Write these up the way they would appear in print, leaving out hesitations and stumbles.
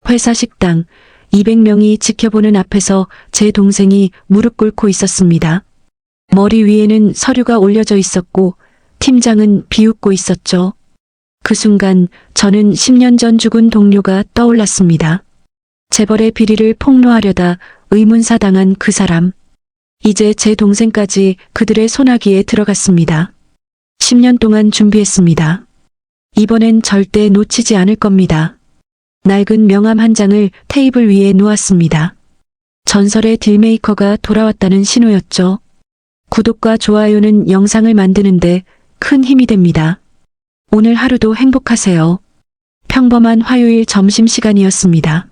회사 식당, 200명이 지켜보는 앞에서 제 동생이 무릎 꿇고 있었습니다. 머리 위에는 서류가 올려져 있었고 팀장은 비웃고 있었죠. 그 순간 저는 10년 전 죽은 동료가 떠올랐습니다. 재벌의 비리를 폭로하려다 의문사당한 그 사람. 이제 제 동생까지 그들의 소나기에 들어갔습니다. 10년 동안 준비했습니다. 이번엔 절대 놓치지 않을 겁니다. 낡은 명함 한 장을 테이블 위에 놓았습니다. 전설의 딜메이커가 돌아왔다는 신호였죠. 구독과 좋아요는 영상을 만드는데 큰 힘이 됩니다. 오늘 하루도 행복하세요. 평범한 화요일 점심시간이었습니다.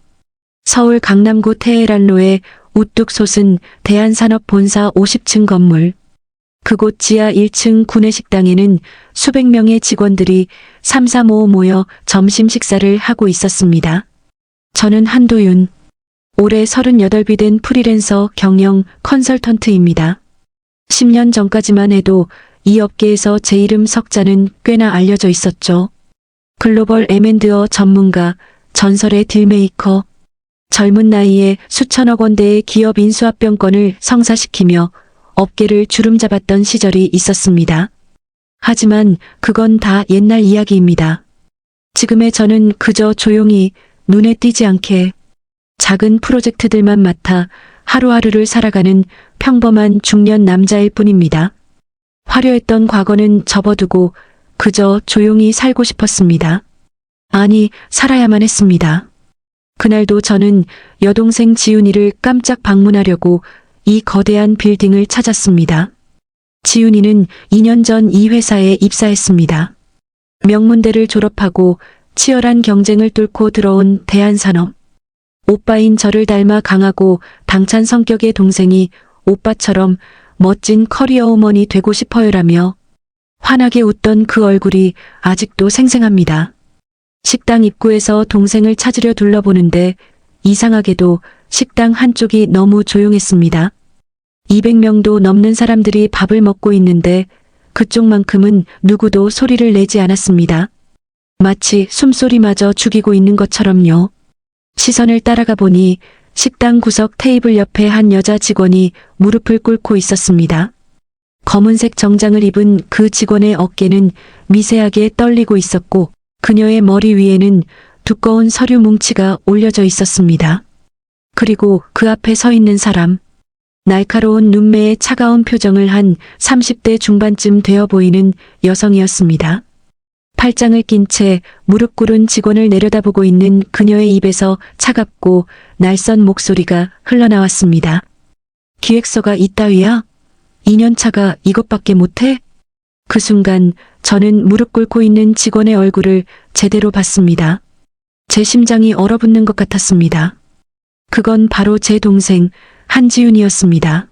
서울 강남구 테헤란로에 우뚝 솟은 대한산업본사 50층 건물. 그곳 지하 1층 구내식당에는 수백 명의 직원들이 삼삼오오 모여 점심 식사를 하고 있었습니다. 저는 한도윤. 올해 38이 된 프리랜서 경영 컨설턴트입니다. 10년 전까지만 해도 이 업계에서 제 이름 석자는 꽤나 알려져 있었죠. 글로벌 M&A 전문가, 전설의 딜메이커. 젊은 나이에 수천억 원대의 기업 인수합병권을 성사시키며 업계를 주름잡았던 시절이 있었습니다. 하지만 그건 다 옛날 이야기입니다. 지금의 저는 그저 조용히 눈에 띄지 않게 작은 프로젝트들만 맡아 하루하루를 살아가는 평범한 중년 남자일 뿐입니다. 화려했던 과거는 접어두고 그저 조용히 살고 싶었습니다. 아니, 살아야만 했습니다. 그날도 저는 여동생 지윤이를 깜짝 방문하려고 이 거대한 빌딩을 찾았습니다. 지윤이는 2년 전 이 회사에 입사했습니다. 명문대를 졸업하고 치열한 경쟁을 뚫고 들어온 대한산업. 오빠인 저를 닮아 강하고 당찬 성격의 동생이 오빠처럼 멋진 커리어우먼이 되고 싶어요라며 환하게 웃던 그 얼굴이 아직도 생생합니다. 식당 입구에서 동생을 찾으려 둘러보는데 이상하게도 식당 한쪽이 너무 조용했습니다. 200명도 넘는 사람들이 밥을 먹고 있는데 그쪽만큼은 누구도 소리를 내지 않았습니다. 마치 숨소리마저 죽이고 있는 것처럼요. 시선을 따라가 보니 식당 구석 테이블 옆에 한 여자 직원이 무릎을 꿇고 있었습니다. 검은색 정장을 입은 그 직원의 어깨는 미세하게 떨리고 있었고 그녀의 머리 위에는 두꺼운 서류 뭉치가 올려져 있었습니다. 그리고 그 앞에 서 있는 사람. 날카로운 눈매에 차가운 표정을 한 30대 중반쯤 되어 보이는 여성이었습니다. 팔짱을 낀 채 무릎 꿇은 직원을 내려다보고 있는 그녀의 입에서 차갑고 날선 목소리가 흘러나왔습니다. 기획서가 이따위야? 2년차가 이것밖에 못해? 그 순간 저는 무릎 꿇고 있는 직원의 얼굴을 제대로 봤습니다. 제 심장이 얼어붙는 것 같았습니다. 그건 바로 제 동생 한지윤이었습니다.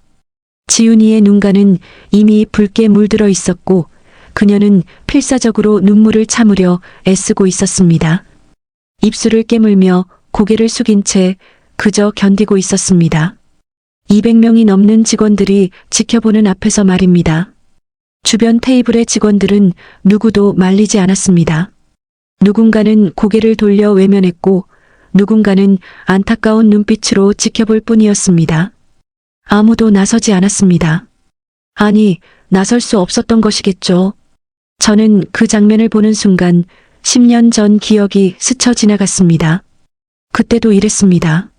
지윤이의 눈가는 이미 붉게 물들어 있었고 그녀는 필사적으로 눈물을 참으려 애쓰고 있었습니다. 입술을 깨물며 고개를 숙인 채 그저 견디고 있었습니다. 200명이 넘는 직원들이 지켜보는 앞에서 말입니다. 주변 테이블의 직원들은 누구도 말리지 않았습니다. 누군가는 고개를 돌려 외면했고 누군가는 안타까운 눈빛으로 지켜볼 뿐이었습니다. 아무도 나서지 않았습니다. 아니, 나설 수 없었던 것이겠죠. 저는 그 장면을 보는 순간 10년 전 기억이 스쳐 지나갔습니다. 그때도 이랬습니다.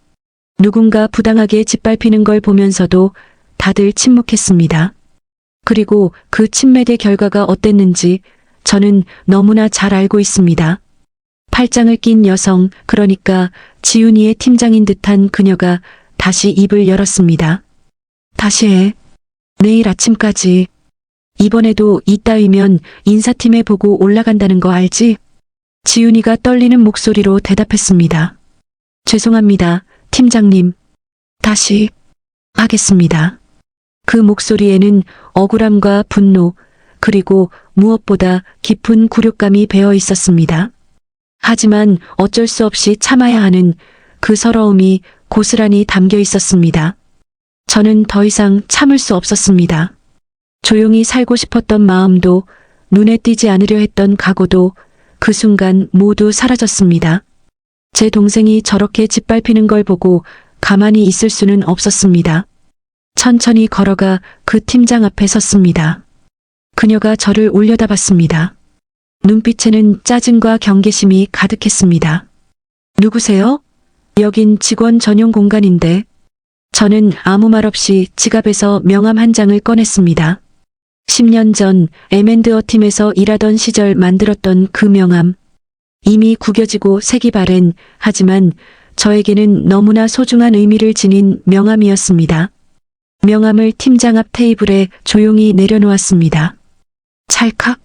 누군가 부당하게 짓밟히는 걸 보면서도 다들 침묵했습니다. 그리고 그 침맥의 결과가 어땠는지 저는 너무나 잘 알고 있습니다. 팔짱을 낀 여성, 그러니까 지윤이의 팀장인 듯한 그녀가 다시 입을 열었습니다. 다시 해. 내일 아침까지. 이번에도 이따위면 인사팀에 보고 올라간다는 거 알지? 지윤이가 떨리는 목소리로 대답했습니다. 죄송합니다, 팀장님. 다시 하겠습니다. 그 목소리에는 억울함과 분노, 그리고 무엇보다 깊은 굴욕감이 배어 있었습니다. 하지만 어쩔 수 없이 참아야 하는 그 서러움이 고스란히 담겨 있었습니다. 저는 더 이상 참을 수 없었습니다. 조용히 살고 싶었던 마음도 눈에 띄지 않으려 했던 각오도 그 순간 모두 사라졌습니다. 제 동생이 저렇게 짓밟히는 걸 보고 가만히 있을 수는 없었습니다. 천천히 걸어가 그 팀장 앞에 섰습니다. 그녀가 저를 올려다봤습니다. 눈빛에는 짜증과 경계심이 가득했습니다. 누구세요? 여긴 직원 전용 공간인데. 저는 아무 말 없이 지갑에서 명함 한 장을 꺼냈습니다. 10년 전 M&A 팀에서 일하던 시절 만들었던 그 명함. 이미 구겨지고 색이 바랜, 하지만 저에게는 너무나 소중한 의미를 지닌 명함이었습니다. 명함을 팀장 앞 테이블에 조용히 내려놓았습니다. 찰칵.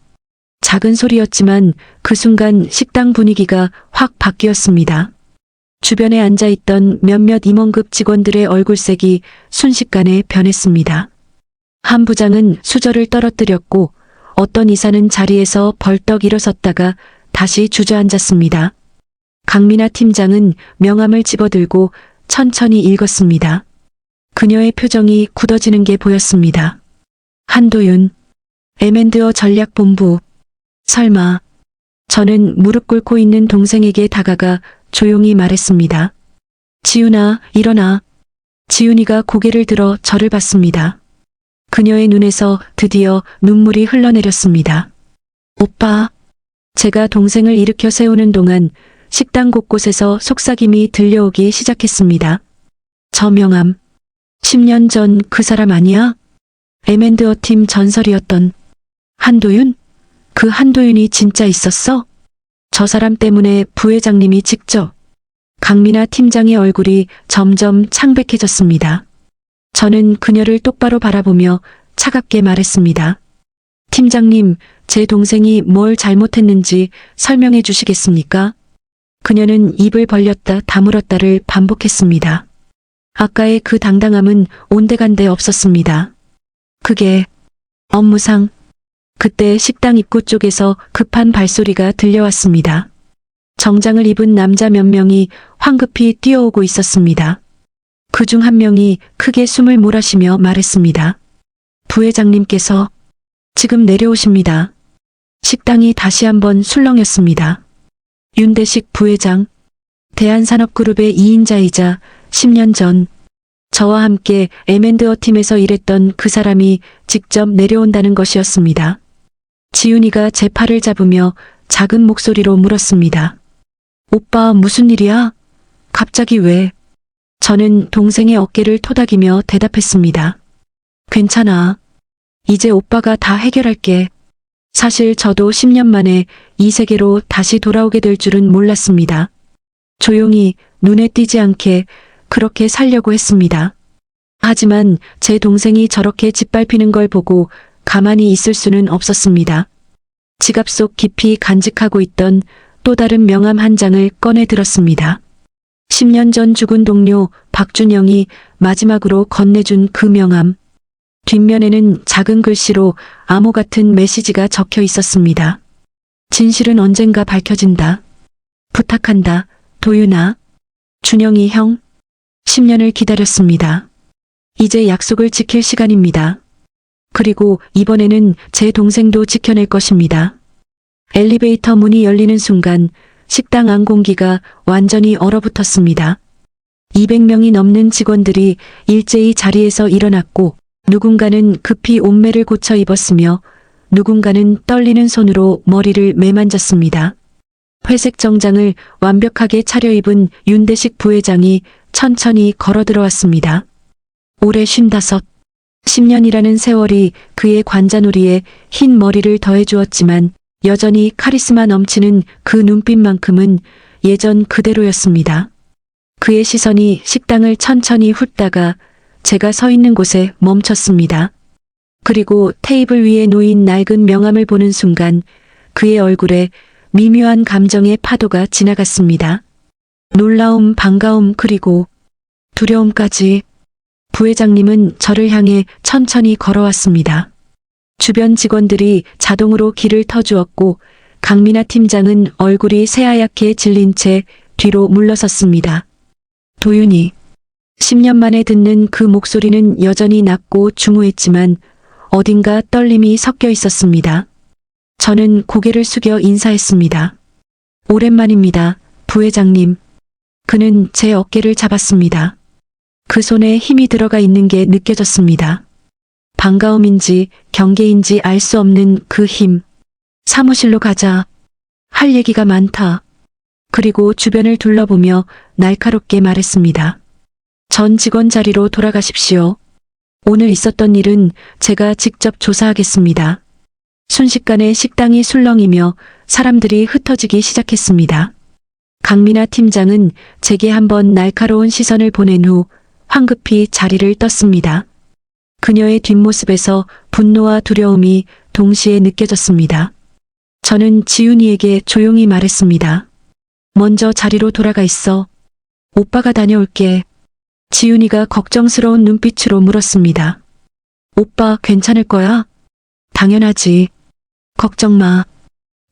작은 소리였지만 그 순간 식당 분위기가 확 바뀌었습니다. 주변에 앉아있던 몇몇 임원급 직원들의 얼굴색이 순식간에 변했습니다. 한 부장은 수저를 떨어뜨렸고 어떤 이사는 자리에서 벌떡 일어섰다가 다시 주저앉았습니다. 강미나 팀장은 명함을 집어들고 천천히 읽었습니다. 그녀의 표정이 굳어지는 게 보였습니다. 한도윤, M&A 전략본부. 설마. 저는 무릎 꿇고 있는 동생에게 다가가 조용히 말했습니다. 지훈아, 일어나. 지훈이가 고개를 들어 저를 봤습니다. 그녀의 눈에서 드디어 눈물이 흘러내렸습니다. 오빠. 제가 동생을 일으켜 세우는 동안 식당 곳곳에서 속삭임이 들려오기 시작했습니다. 저 명함. 10년 전 그 사람 아니야? M&A 팀 전설이었던 한도윤? 그 한도윤이 진짜 있었어? 저 사람 때문에 부회장님이 직접. 강미나 팀장의 얼굴이 점점 창백해졌습니다. 저는 그녀를 똑바로 바라보며 차갑게 말했습니다. 팀장님, 제 동생이 뭘 잘못했는지 설명해 주시겠습니까? 그녀는 입을 벌렸다 다물었다를 반복했습니다. 아까의 그 당당함은 온데간데 없었습니다. 그게 업무상. 그때 식당 입구 쪽에서 급한 발소리가 들려왔습니다. 정장을 입은 남자 몇 명이 황급히 뛰어오고 있었습니다. 그중 한 명이 크게 숨을 몰아쉬며 말했습니다. 부회장님께서 지금 내려오십니다. 식당이 다시 한번 술렁였습니다. 윤대식 부회장, 대한산업그룹의 2인자이자 10년 전 저와 함께 M&A 팀에서 일했던 그 사람이 직접 내려온다는 것이었습니다. 지훈이가 제 팔을 잡으며 작은 목소리로 물었습니다. 오빠, 무슨 일이야? 갑자기 왜? 저는 동생의 어깨를 토닥이며 대답했습니다. 괜찮아. 이제 오빠가 다 해결할게. 사실 저도 10년 만에 이 세계로 다시 돌아오게 될 줄은 몰랐습니다. 조용히 눈에 띄지 않게 그렇게 살려고 했습니다. 하지만 제 동생이 저렇게 짓밟히는 걸 보고 가만히 있을 수는 없었습니다. 지갑 속 깊이 간직하고 있던 또 다른 명함 한 장을 꺼내 들었습니다. 10년 전 죽은 동료 박준영이 마지막으로 건네준 그 명함. 뒷면에는 작은 글씨로 암호 같은 메시지가 적혀 있었습니다. 진실은 언젠가 밝혀진다. 부탁한다, 도윤아. 준영이 형. 10년을 기다렸습니다. 이제 약속을 지킬 시간입니다. 그리고 이번에는 제 동생도 지켜낼 것입니다. 엘리베이터 문이 열리는 순간 식당 안 공기가 완전히 얼어붙었습니다. 200명이 넘는 직원들이 일제히 자리에서 일어났고 누군가는 급히 옷매를 고쳐 입었으며 누군가는 떨리는 손으로 머리를 매만졌습니다. 회색 정장을 완벽하게 차려입은 윤대식 부회장이 천천히 걸어 들어왔습니다. 올해 55. 10년이라는 세월이 그의 관자놀이에 흰 머리를 더해 주었지만 여전히 카리스마 넘치는 그 눈빛만큼은 예전 그대로였습니다. 그의 시선이 식당을 천천히 훑다가 제가 서 있는 곳에 멈췄습니다. 그리고 테이블 위에 놓인 낡은 명함을 보는 순간 그의 얼굴에 미묘한 감정의 파도가 지나갔습니다. 놀라움, 반가움, 그리고 두려움까지. 부회장님은 저를 향해 천천히 걸어왔습니다. 주변 직원들이 자동으로 길을 터주었고 강미나 팀장은 얼굴이 새하얗게 질린 채 뒤로 물러섰습니다. 도윤이. 10년 만에 듣는 그 목소리는 여전히 낮고 중후했지만 어딘가 떨림이 섞여 있었습니다. 저는 고개를 숙여 인사했습니다. 오랜만입니다, 부회장님. 그는 제 어깨를 잡았습니다. 그 손에 힘이 들어가 있는 게 느껴졌습니다. 반가움인지 경계인지 알 수 없는 그 힘. 사무실로 가자. 할 얘기가 많다. 그리고 주변을 둘러보며 날카롭게 말했습니다. 전 직원 자리로 돌아가십시오. 오늘 있었던 일은 제가 직접 조사하겠습니다. 순식간에 식당이 술렁이며 사람들이 흩어지기 시작했습니다. 강민아 팀장은 제게 한번 날카로운 시선을 보낸 후 황급히 자리를 떴습니다. 그녀의 뒷모습에서 분노와 두려움이 동시에 느껴졌습니다. 저는 지훈이에게 조용히 말했습니다. 먼저 자리로 돌아가 있어. 오빠가 다녀올게. 지훈이가 걱정스러운 눈빛으로 물었습니다. 오빠 괜찮을 거야? 당연하지. 걱정 마.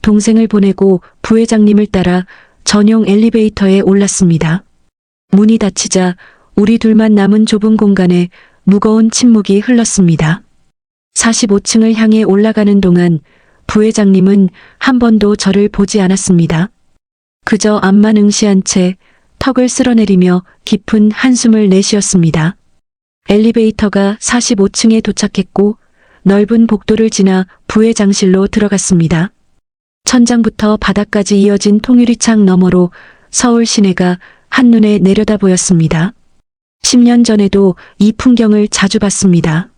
동생을 보내고 부회장님을 따라 전용 엘리베이터에 올랐습니다. 문이 닫히자 우리 둘만 남은 좁은 공간에 무거운 침묵이 흘렀습니다. 45층을 향해 올라가는 동안 부회장님은 한 번도 저를 보지 않았습니다. 그저 앞만 응시한 채 턱을 쓸어내리며 깊은 한숨을 내쉬었습니다. 엘리베이터가 45층에 도착했고 넓은 복도를 지나 부회장실로 들어갔습니다. 천장부터 바닥까지 이어진 통유리창 너머로 서울 시내가 한눈에 내려다 보였습니다. 10년 전에도 이 풍경을 자주 봤습니다.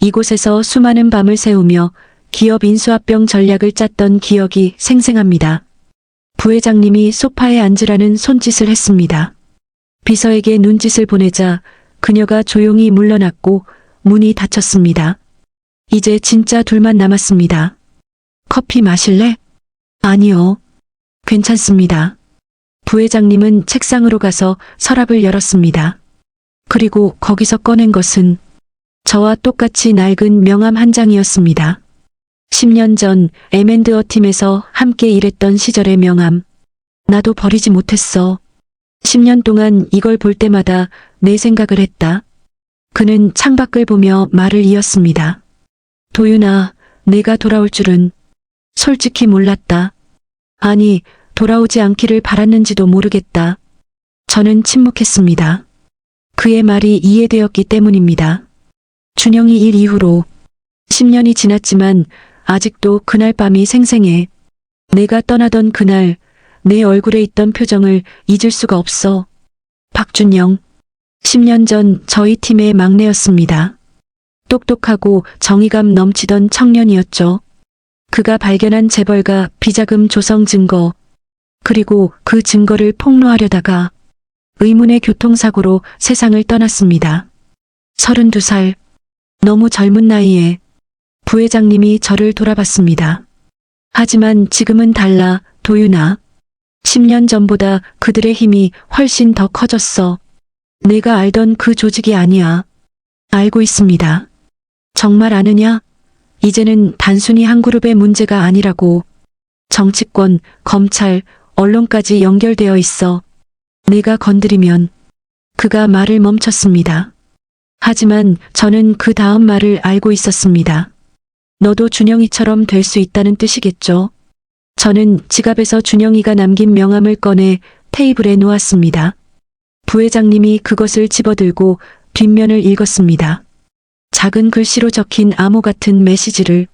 이곳에서 수많은 밤을 새우며 기업 인수합병 전략을 짰던 기억이 생생합니다. 부회장님이 소파에 앉으라는 손짓을 했습니다. 비서에게 눈짓을 보내자 그녀가 조용히 물러났고 문이 닫혔습니다. 이제 진짜 둘만 남았습니다. 커피 마실래? 아니요. 괜찮습니다. 부회장님은 책상으로 가서 서랍을 열었습니다. 그리고 거기서 꺼낸 것은 저와 똑같이 낡은 명함 한 장이었습니다. 10년 전 M&A 팀에서 함께 일했던 시절의 명함. 나도 버리지 못했어. 10년 동안 이걸 볼 때마다 내 생각을 했다. 그는 창밖을 보며 말을 이었습니다. 도윤아, 내가 돌아올 줄은 솔직히 몰랐다. 아니, 돌아오지 않기를 바랐는지도 모르겠다. 저는 침묵했습니다. 그의 말이 이해되었기 때문입니다. 준영이 일 이후로 10년이 지났지만 아직도 그날 밤이 생생해. 내가 떠나던 그날 내 얼굴에 있던 표정을 잊을 수가 없어. 박준영, 10년 전 저희 팀의 막내였습니다. 똑똑하고 정의감 넘치던 청년이었죠. 그가 발견한 재벌가 비자금 조성 증거, 그리고 그 증거를 폭로하려다가 의문의 교통사고로 세상을 떠났습니다. 32살, 너무 젊은 나이에. 부회장님이 저를 돌아봤습니다. 하지만 지금은 달라, 도윤아. 10년 전보다 그들의 힘이 훨씬 더 커졌어. 내가 알던 그 조직이 아니야. 알고 있습니다. 정말 아느냐? 이제는 단순히 한 그룹의 문제가 아니라고. 정치권, 검찰, 언론까지 연결되어 있어. 내가 건드리면. 그가 말을 멈췄습니다. 하지만 저는 그 다음 말을 알고 있었습니다. 너도 준영이처럼 될 수 있다는 뜻이겠죠. 저는 지갑에서 준영이가 남긴 명함을 꺼내 테이블에 놓았습니다. 부회장님이 그것을 집어들고 뒷면을 읽었습니다. 작은 글씨로 적힌 암호 같은 메시지를.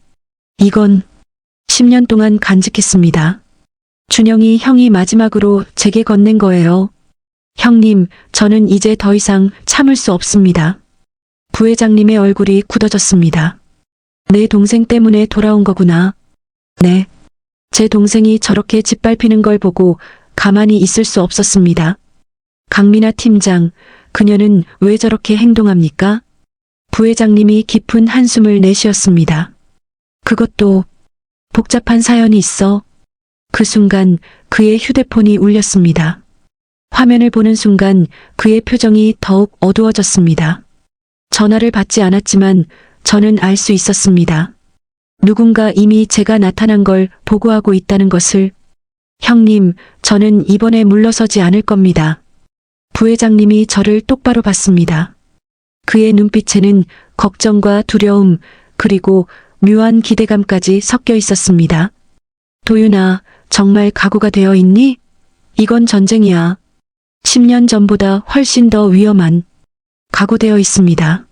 이건 10년 동안 간직했습니다. 준영이 형이 마지막으로 제게 건넨 거예요. 형님, 저는 이제 더 이상 참을 수 없습니다. 부회장님의 얼굴이 굳어졌습니다. 내 동생 때문에 돌아온 거구나. 네. 제 동생이 저렇게 짓밟히는 걸 보고 가만히 있을 수 없었습니다. 강민아 팀장, 그녀는 왜 저렇게 행동합니까? 부회장님이 깊은 한숨을 내쉬었습니다. 그것도 복잡한 사연이 있어. 그 순간 그의 휴대폰이 울렸습니다. 화면을 보는 순간 그의 표정이 더욱 어두워졌습니다. 전화를 받지 않았지만 저는 알 수 있었습니다. 누군가 이미 제가 나타난 걸 보고하고 있다는 것을. 형님, 저는 이번에 물러서지 않을 겁니다. 부회장님이 저를 똑바로 봤습니다. 그의 눈빛에는 걱정과 두려움, 그리고 묘한 기대감까지 섞여 있었습니다. 도윤아, 정말 각오가 되어 있니? 이건 전쟁이야. 10년 전보다 훨씬 더 위험한, 각오되어 있습니다.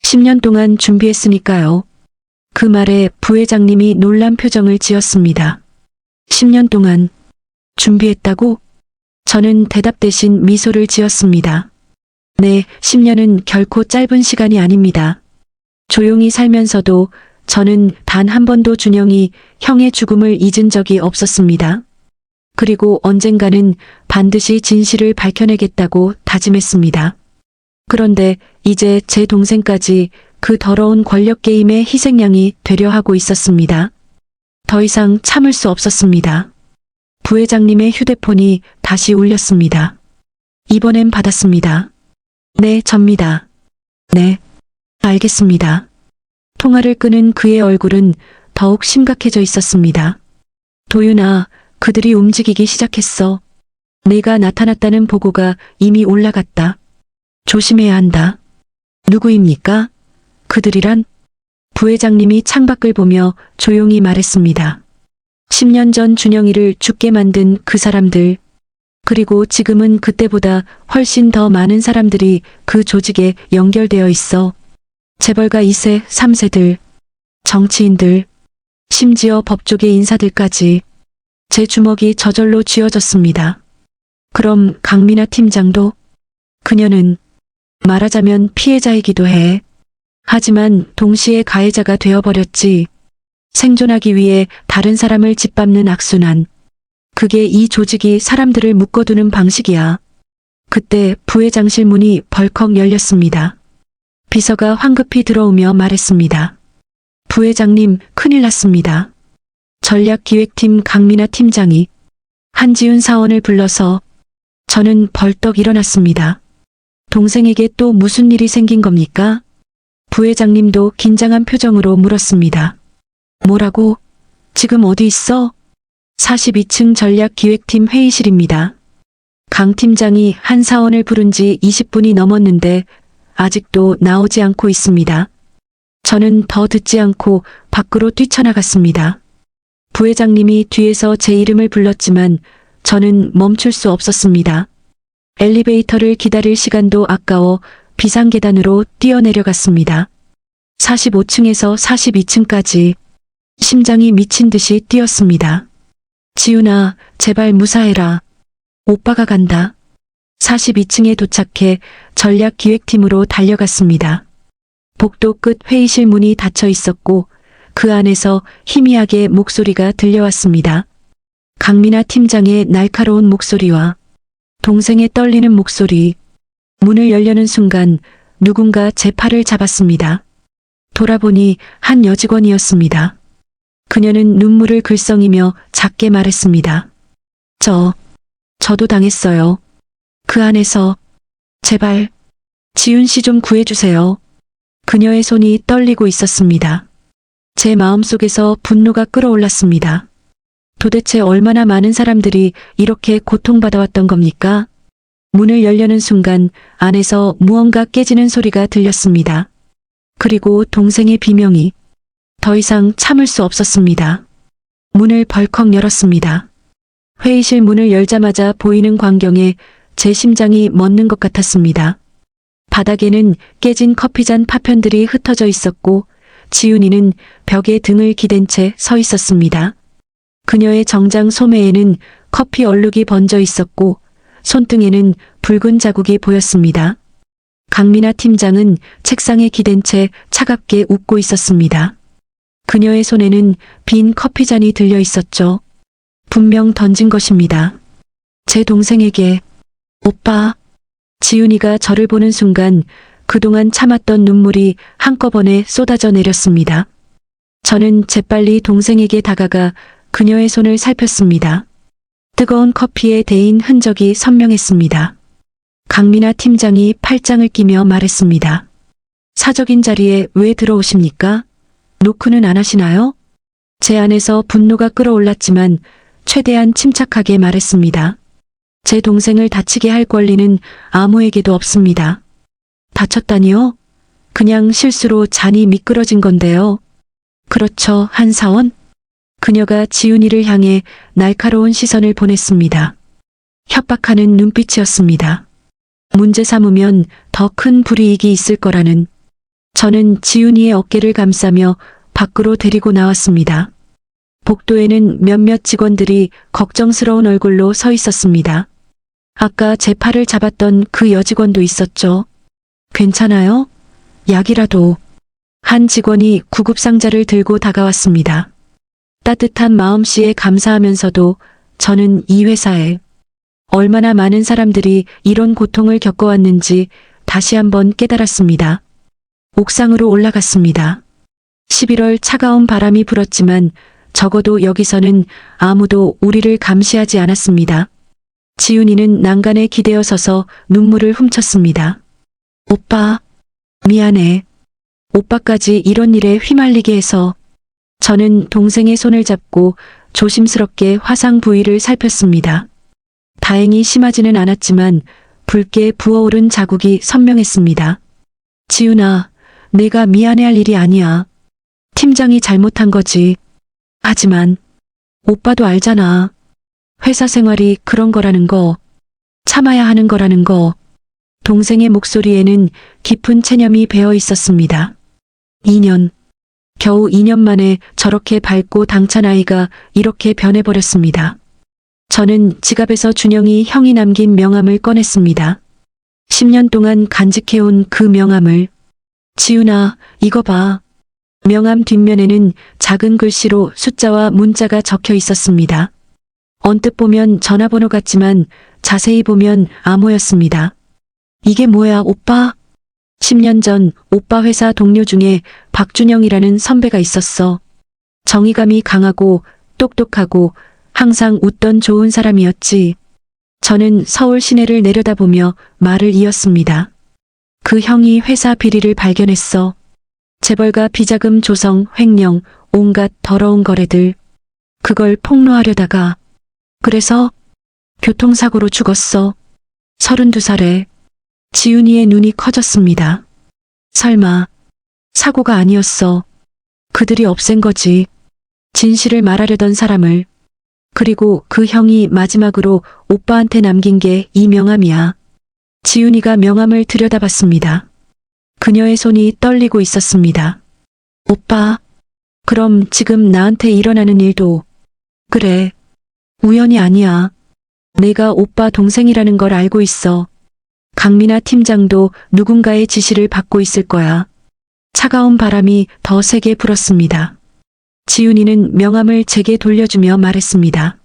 10년 동안 준비했으니까요. 그 말에 부회장님이 놀란 표정을 지었습니다. 10년 동안 준비했다고? 저는 대답 대신 미소를 지었습니다. 네, 10년은 결코 짧은 시간이 아닙니다. 조용히 살면서도 저는 단 한 번도 준영이 형의 죽음을 잊은 적이 없었습니다. 그리고 언젠가는 반드시 진실을 밝혀내겠다고 다짐했습니다. 그런데 이제 제 동생까지 그 더러운 권력 게임의 희생양이 되려 하고 있었습니다. 더 이상 참을 수 없었습니다. 부회장님의 휴대폰이 다시 울렸습니다. 이번엔 받았습니다. 네, 접니다. 네, 알겠습니다. 통화를 끄는 그의 얼굴은 더욱 심각해져 있었습니다. 도윤아, 그들이 움직이기 시작했어. 내가 나타났다는 보고가 이미 올라갔다. 조심해야 한다. 누구입니까? 그들이란? 부회장님이 창밖을 보며 조용히 말했습니다. 10년 전 준영이를 죽게 만든 그 사람들. 그리고 지금은 그때보다 훨씬 더 많은 사람들이 그 조직에 연결되어 있어. 재벌가 2세, 3세들, 정치인들, 심지어 법조계 인사들까지. 제 주먹이 저절로 쥐어졌습니다. 그럼 강민아 팀장도? 그녀는 말하자면 피해자이기도 해. 하지만 동시에 가해자가 되어버렸지. 생존하기 위해 다른 사람을 짓밟는 악순환. 그게 이 조직이 사람들을 묶어두는 방식이야. 그때 부회장실 문이 벌컥 열렸습니다. 비서가 황급히 들어오며 말했습니다. 부회장님, 큰일 났습니다. 전략기획팀 강민아 팀장이 한지훈 사원을 불러서. 저는 벌떡 일어났습니다. 동생에게 또 무슨 일이 생긴 겁니까? 부회장님도 긴장한 표정으로 물었습니다. 뭐라고? 지금 어디 있어? 42층 전략기획팀 회의실입니다. 강 팀장이 한 사원을 부른 지 20분이 넘었는데 아직도 나오지 않고 있습니다. 저는 더 듣지 않고 밖으로 뛰쳐나갔습니다. 부회장님이 뒤에서 제 이름을 불렀지만 저는 멈출 수 없었습니다. 엘리베이터를 기다릴 시간도 아까워 비상계단으로 뛰어내려갔습니다. 45층에서 42층까지 심장이 미친 듯이 뛰었습니다. 지훈아, 제발 무사해라. 오빠가 간다. 42층에 도착해 전략기획팀으로 달려갔습니다. 복도 끝 회의실 문이 닫혀 있었고 그 안에서 희미하게 목소리가 들려왔습니다. 강민아 팀장의 날카로운 목소리와 동생의 떨리는 목소리. 문을 열려는 순간 누군가 제 팔을 잡았습니다. 돌아보니 한 여직원이었습니다. 그녀는 눈물을 글썽이며 작게 말했습니다. 저도 당했어요. 그 안에서. 제발, 지훈 씨 좀 구해주세요. 그녀의 손이 떨리고 있었습니다. 제 마음속에서 분노가 끓어올랐습니다. 도대체 얼마나 많은 사람들이 이렇게 고통받아왔던 겁니까? 문을 열려는 순간 안에서 무언가 깨지는 소리가 들렸습니다. 그리고 동생의 비명이. 더 이상 참을 수 없었습니다. 문을 벌컥 열었습니다. 회의실 문을 열자마자 보이는 광경에 제 심장이 멎는 것 같았습니다. 바닥에는 깨진 커피잔 파편들이 흩어져 있었고 지훈이는 벽에 등을 기댄 채 서 있었습니다. 그녀의 정장 소매에는 커피 얼룩이 번져 있었고 손등에는 붉은 자국이 보였습니다. 강민아 팀장은 책상에 기댄 채 차갑게 웃고 있었습니다. 그녀의 손에는 빈 커피잔이 들려 있었죠. 분명 던진 것입니다. 제 동생에게. 오빠. 지훈이가 저를 보는 순간 그동안 참았던 눈물이 한꺼번에 쏟아져 내렸습니다. 저는 재빨리 동생에게 다가가 그녀의 손을 살폈습니다. 뜨거운 커피에 데인 흔적이 선명했습니다. 강민아 팀장이 팔짱을 끼며 말했습니다. 사적인 자리에 왜 들어오십니까? 노크는 안 하시나요? 제 안에서 분노가 끓어올랐지만 최대한 침착하게 말했습니다. 제 동생을 다치게 할 권리는 아무에게도 없습니다. 다쳤다니요? 그냥 실수로 잔이 미끄러진 건데요. 그렇죠, 한사원? 그녀가 지훈이를 향해 날카로운 시선을 보냈습니다. 협박하는 눈빛이었습니다. 문제 삼으면 더 큰 불이익이 있을 거라는. 저는 지훈이의 어깨를 감싸며 밖으로 데리고 나왔습니다. 복도에는 몇몇 직원들이 걱정스러운 얼굴로 서 있었습니다. 아까 제 팔을 잡았던 그 여직원도 있었죠. 괜찮아요? 약이라도. 한 직원이 구급상자를 들고 다가왔습니다. 따뜻한 마음씨에 감사하면서도 저는 이 회사에 얼마나 많은 사람들이 이런 고통을 겪어왔는지 다시 한번 깨달았습니다. 옥상으로 올라갔습니다. 11월 차가운 바람이 불었지만 적어도 여기서는 아무도 우리를 감시하지 않았습니다. 지훈이는 난간에 기대어 서서 눈물을 훔쳤습니다. 오빠, 미안해. 오빠까지 이런 일에 휘말리게 해서. 저는 동생의 손을 잡고 조심스럽게 화상 부위를 살폈습니다. 다행히 심하지는 않았지만 붉게 부어오른 자국이 선명했습니다. 지훈아, 내가 미안해할 일이 아니야. 팀장이 잘못한 거지. 하지만 오빠도 알잖아. 회사 생활이 그런 거라는 거, 참아야 하는 거라는 거. 동생의 목소리에는 깊은 체념이 배어 있었습니다. 2년, 겨우 2년 만에 저렇게 밝고 당찬 아이가 이렇게 변해버렸습니다. 저는 지갑에서 준영이 형이 남긴 명함을 꺼냈습니다. 10년 동안 간직해온 그 명함을. 지훈아, 이거 봐. 명함 뒷면에는 작은 글씨로 숫자와 문자가 적혀 있었습니다. 언뜻 보면 전화번호 같지만 자세히 보면 암호였습니다. 이게 뭐야, 오빠? 10년 전 오빠 회사 동료 중에 박준영이라는 선배가 있었어. 정의감이 강하고 똑똑하고 항상 웃던 좋은 사람이었지. 저는 서울 시내를 내려다보며 말을 이었습니다. 그 형이 회사 비리를 발견했어. 재벌가 비자금 조성, 횡령, 온갖 더러운 거래들. 그걸 폭로하려다가. 그래서 교통사고로 죽었어. 32살에. 지훈이의 눈이 커졌습니다. 설마 사고가 아니었어. 그들이 없앤 거지. 진실을 말하려던 사람을. 그리고 그 형이 마지막으로 오빠한테 남긴 게 이 명함이야. 지훈이가 명함을 들여다봤습니다. 그녀의 손이 떨리고 있었습니다. 오빠, 그럼 지금 나한테 일어나는 일도. 그래, 우연이 아니야. 내가 오빠 동생이라는 걸 알고 있어. 강민아 팀장도 누군가의 지시를 받고 있을 거야. 차가운 바람이 더 세게 불었습니다. 지훈이는 명함을 제게 돌려주며 말했습니다.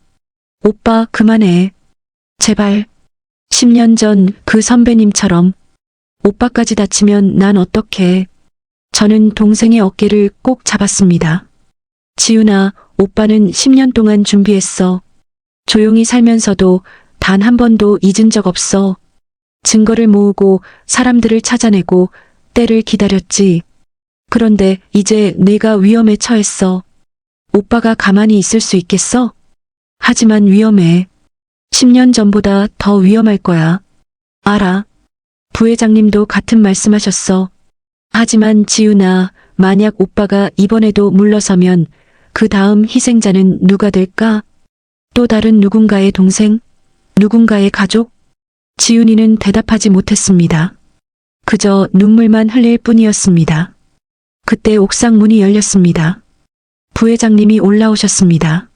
오빠, 그만해. 제발. 10년 전 그 선배님처럼. 오빠까지 다치면 난 어떡해. 저는 동생의 어깨를 꼭 잡았습니다. 지훈아, 오빠는 10년 동안 준비했어. 조용히 살면서도 단 한 번도 잊은 적 없어. 증거를 모으고 사람들을 찾아내고 때를 기다렸지. 그런데 이제 내가 위험에 처했어. 오빠가 가만히 있을 수 있겠어? 하지만 위험해. 10년 전보다 더 위험할 거야. 알아. 부회장님도 같은 말씀하셨어. 하지만 지훈아, 만약 오빠가 이번에도 물러서면 그 다음 희생자는 누가 될까? 또 다른 누군가의 동생? 누군가의 가족? 지훈이는 대답하지 못했습니다. 그저 눈물만 흘릴 뿐이었습니다. 그때 옥상 문이 열렸습니다. 부회장님이 올라오셨습니다.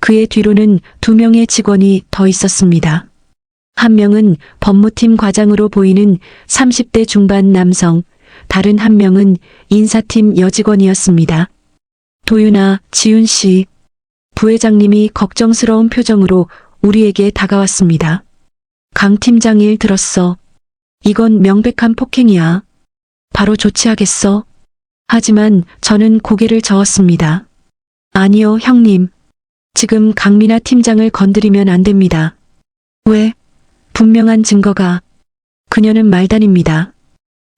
그의 뒤로는 2명의 직원이 더 있었습니다. 한 명은 법무팀 과장으로 보이는 30대 중반 남성, 다른 한 명은 인사팀 여직원이었습니다. 도윤아, 지훈 씨. 부회장님이 걱정스러운 표정으로 우리에게 다가왔습니다. 강 팀장 일 들었어. 이건 명백한 폭행이야. 바로 조치하겠어. 하지만 저는 고개를 저었습니다. 아니요, 형님. 지금 강민아 팀장을 건드리면 안 됩니다. 왜? 분명한 증거가. 그녀는 말단입니다.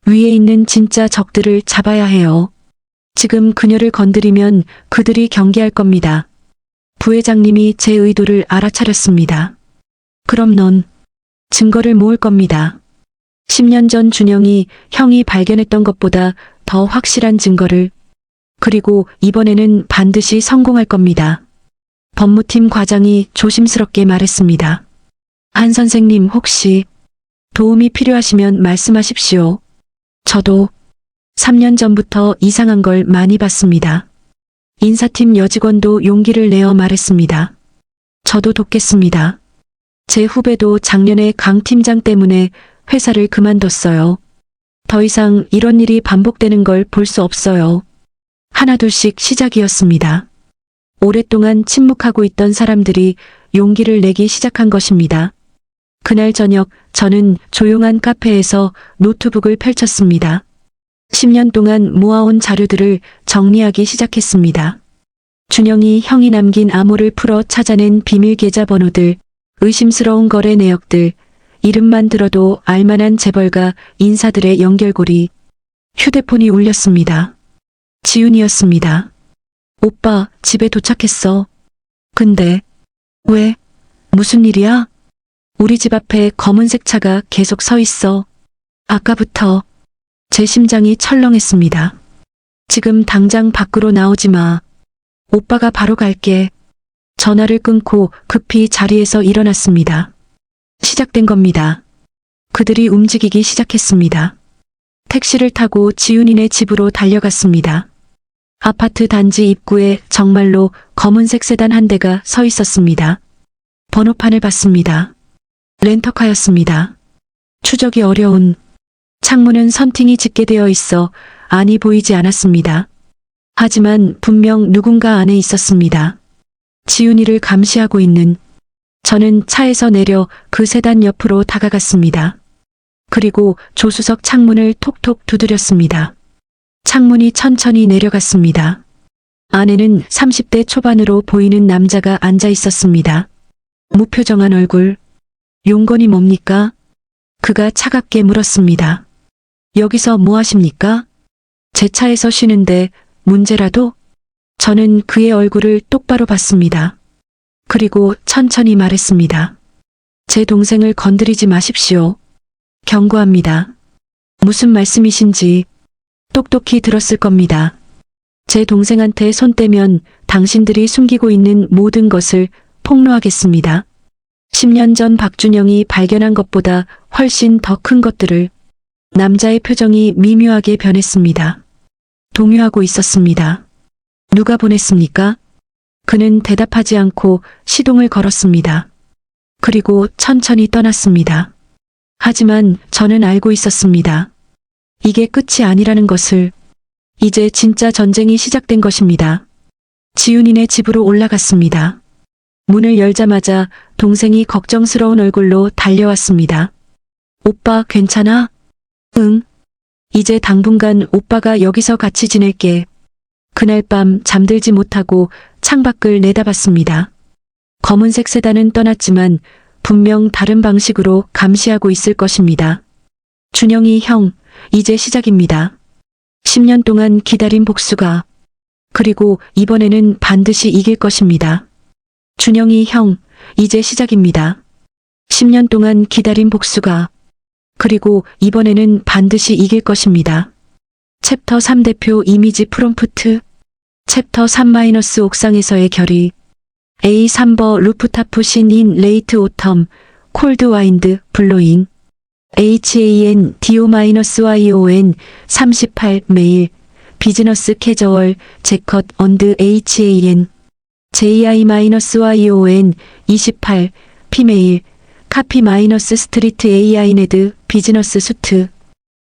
위에 있는 진짜 적들을 잡아야 해요. 지금 그녀를 건드리면 그들이 경계할 겁니다. 부회장님이 제 의도를 알아차렸습니다. 그럼 넌 증거를 모을 겁니다. 10년 전 준영이 형이 발견했던 것보다 더 확실한 증거를. 그리고 이번에는 반드시 성공할 겁니다. 법무팀 과장이 조심스럽게 말했습니다. 한 선생님 혹시 도움이 필요하시면 말씀하십시오. 저도 3년 전부터 이상한 걸 많이 봤습니다. 인사팀 여직원도 용기를 내어 말했습니다. 저도 돕겠습니다. 제 후배도 작년에 강 팀장 때문에 회사를 그만뒀어요. 더 이상 이런 일이 반복되는 걸 볼 수 없어요. 하나둘씩 시작이었습니다. 오랫동안 침묵하고 있던 사람들이 용기를 내기 시작한 것입니다. 그날 저녁 저는 조용한 카페에서 노트북을 펼쳤습니다. 10년 동안 모아온 자료들을 정리하기 시작했습니다. 준영이 형이 남긴 암호를 풀어 찾아낸 비밀 계좌 번호들, 의심스러운 거래 내역들, 이름만 들어도 알만한 재벌가 인사들의 연결고리. 휴대폰이 울렸습니다. 지훈이었습니다. 오빠, 집에 도착했어. 근데 왜? 무슨 일이야? 우리 집 앞에 검은색 차가 계속 서 있어. 아까부터 제 심장이 철렁했습니다. 지금 당장 밖으로 나오지 마. 오빠가 바로 갈게. 전화를 끊고 급히 자리에서 일어났습니다. 시작된 겁니다. 그들이 움직이기 시작했습니다. 택시를 타고 지훈이네 집으로 달려갔습니다. 아파트 단지 입구에 정말로 검은색 세단 한 대가 서 있었습니다. 번호판을 봤습니다. 렌터카였습니다. 추적이 어려운. 창문은 선팅이 짙게 되어 있어 안이 보이지 않았습니다. 하지만 분명 누군가 안에 있었습니다. 지훈이를 감시하고 있는. 저는 차에서 내려 그 세단 옆으로 다가갔습니다. 그리고 조수석 창문을 톡톡 두드렸습니다. 창문이 천천히 내려갔습니다. 안에는 30대 초반으로 보이는 남자가 앉아 있었습니다. 무표정한 얼굴. 용건이 뭡니까? 그가 차갑게 물었습니다. 여기서 뭐 하십니까? 제 차에서 쉬는데 문제라도? 저는 그의 얼굴을 똑바로 봤습니다. 그리고 천천히 말했습니다. 제 동생을 건드리지 마십시오. 경고합니다. 무슨 말씀이신지 똑똑히 들었을 겁니다. 제 동생한테 손 떼면 당신들이 숨기고 있는 모든 것을 폭로하겠습니다. 10년 전 박준영이 발견한 것보다 훨씬 더 큰 것들을. 남자의 표정이 미묘하게 변했습니다. 동요하고 있었습니다. 누가 보냈습니까? 그는 대답하지 않고 시동을 걸었습니다. 그리고 천천히 떠났습니다. 하지만 저는 알고 있었습니다. 이게 끝이 아니라는 것을. 이제 진짜 전쟁이 시작된 것입니다. 지훈이네 집으로 올라갔습니다. 문을 열자마자 동생이 걱정스러운 얼굴로 달려왔습니다. 오빠 괜찮아? 응. 이제 당분간 오빠가 여기서 같이 지낼게. 그날 밤 잠들지 못하고 창밖을 내다봤습니다. 검은색 세단은 떠났지만 분명 다른 방식으로 감시하고 있을 것입니다. 준영이 형, 이제 시작입니다. 10년 동안 기다린 복수가. 그리고 이번에는 반드시 이길 것입니다. 준영이 형, 이제 시작입니다. 10년 동안 기다린 복수가. 그리고 이번에는 반드시 이길 것입니다. 챕터 3 대표 이미지 프롬프트. 챕터 3- 옥상에서의 결의. A 3버 루프타프 신인 레이트 오텀 콜드 와인드 블로잉. HANDO-YON 38 메일 비즈너스 캐저얼 재컷 언드 HAN JI-YON 28 피메일 카피 마이너스 스트리트 AI 네드 비즈너스 수트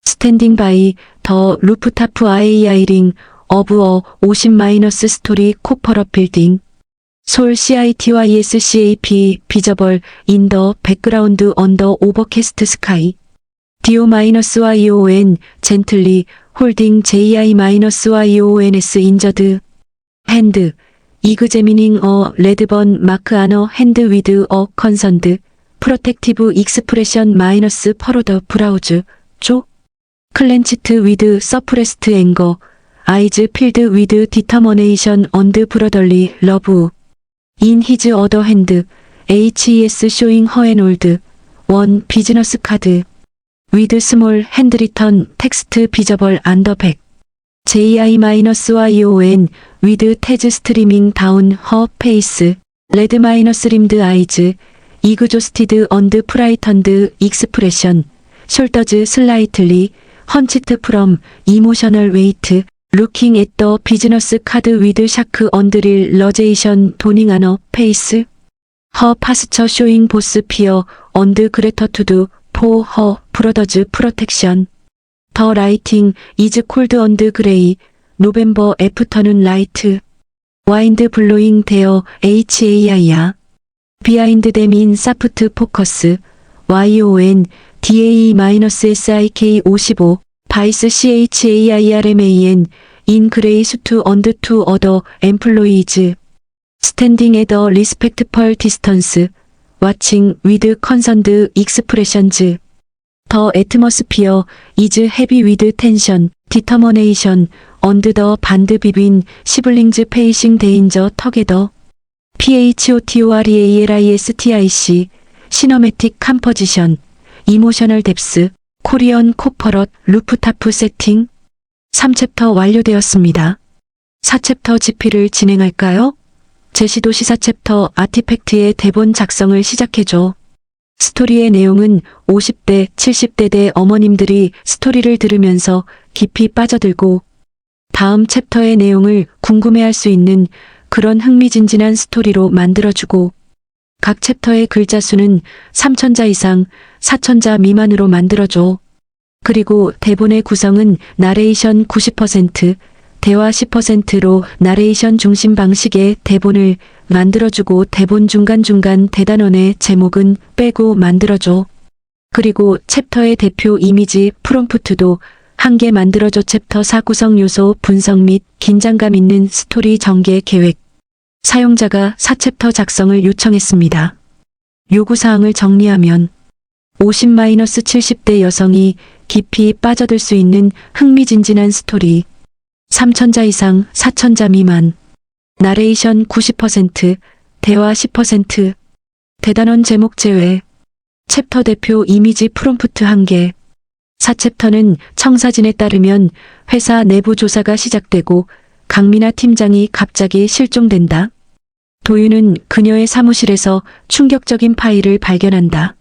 스탠딩 바이 더 루프타프 IA이링 어브 어 50- 스토리 코퍼럽 빌딩 솔 CITYSCAP 비저벌 인 더 백그라운드 언더 오버캐스트 스카이 DO-YON 젠틀리 홀딩 JI-YONS 인저드 핸드 이그제미닝 어 레드번 마크 아너 핸드 위드 어 컨선드 프로텍티브 익스프레션 마이너스 퍼로더 브라우즈 조 클렌치트 위드 서프레스트 앵거 아이즈 필드 위드 디터머네이션 언드 브러덜리 러브 인 히즈 어더 핸드 HES 쇼잉 허앤올드 원 비즈너스 카드 위드 스몰 핸드리턴 텍스트 비저벌 안더백 JI-YON 위드 태즈 스트리밍 다운 허 페이스 레드 마이너스 림드 아이즈 이그조스티드 언드 프라이턴드 익스프레션, 숄더즈 슬라이틀리, 헌치트 프롬, 이모셔널 웨이트, 루킹 앳 더 비즈너스 카드 위드 샤크 언드릴 러제이션 도닝 아너 페이스, 허 파스처 쇼잉 보스 피어 언드 그레터투드 포 허 브러더즈 프로텍션, 더 라이팅 이즈 콜드 언드 그레이, 노벤버 애프터눈 라이트, 와인드 블로잉 데어 HAI야, 비하인드 댐인 사프트 포커스, YON DAE-SIK 55, 바이스 CHAIRMAN, 인 그레이 수투 언드 투 어더 엠플로이즈, 스탠딩 에더 리스펙트펄 디스턴스, 와칭 위드 컨선드 익스프레션즈, 더 애트머스피어 이즈 헤비 위드 텐션, 디터머네이션, 언드 더 반드 비빈 시블링즈 페이싱 데인저 터게더, PHOTOREALISTIC, 시너매틱 컴포지션, 이모셔널 뎁스, 코리언 코퍼럿 루프타프 세팅. 3챕터 완료되었습니다. 4챕터 집필을 진행할까요? 제시도시 4챕터 아티팩트의 대본 작성을 시작해줘. 스토리의 내용은 50대, 70대 대 어머님들이 스토리를 들으면서 깊이 빠져들고 다음 챕터의 내용을 궁금해할 수 있는 그런 흥미진진한 스토리로 만들어주고 각 챕터의 글자 수는 3,000자 이상, 4,000자 미만으로 만들어줘. 그리고 대본의 구성은 나레이션 90%, 대화 10%로 나레이션 중심 방식의 대본을 만들어주고 대본 중간중간 대단원의 제목은 빼고 만들어줘. 그리고 챕터의 대표 이미지 프롬프트도 한 개 만들어줘. 챕터 4 구성 요소 분석 및 긴장감 있는 스토리 전개 계획. 사용자가 4챕터 작성을 요청했습니다. 요구사항을 정리하면 50-70대 여성이 깊이 빠져들 수 있는 흥미진진한 스토리, 3,000자 이상 4,000자 미만, 나레이션 90%, 대화 10%, 대단원 제목 제외, 챕터 대표 이미지 프롬프트 1개. 4챕터는 청사진에 따르면 회사 내부 조사가 시작되고 강민아 팀장이 갑자기 실종된다. 도윤은 그녀의 사무실에서 충격적인 파일을 발견한다.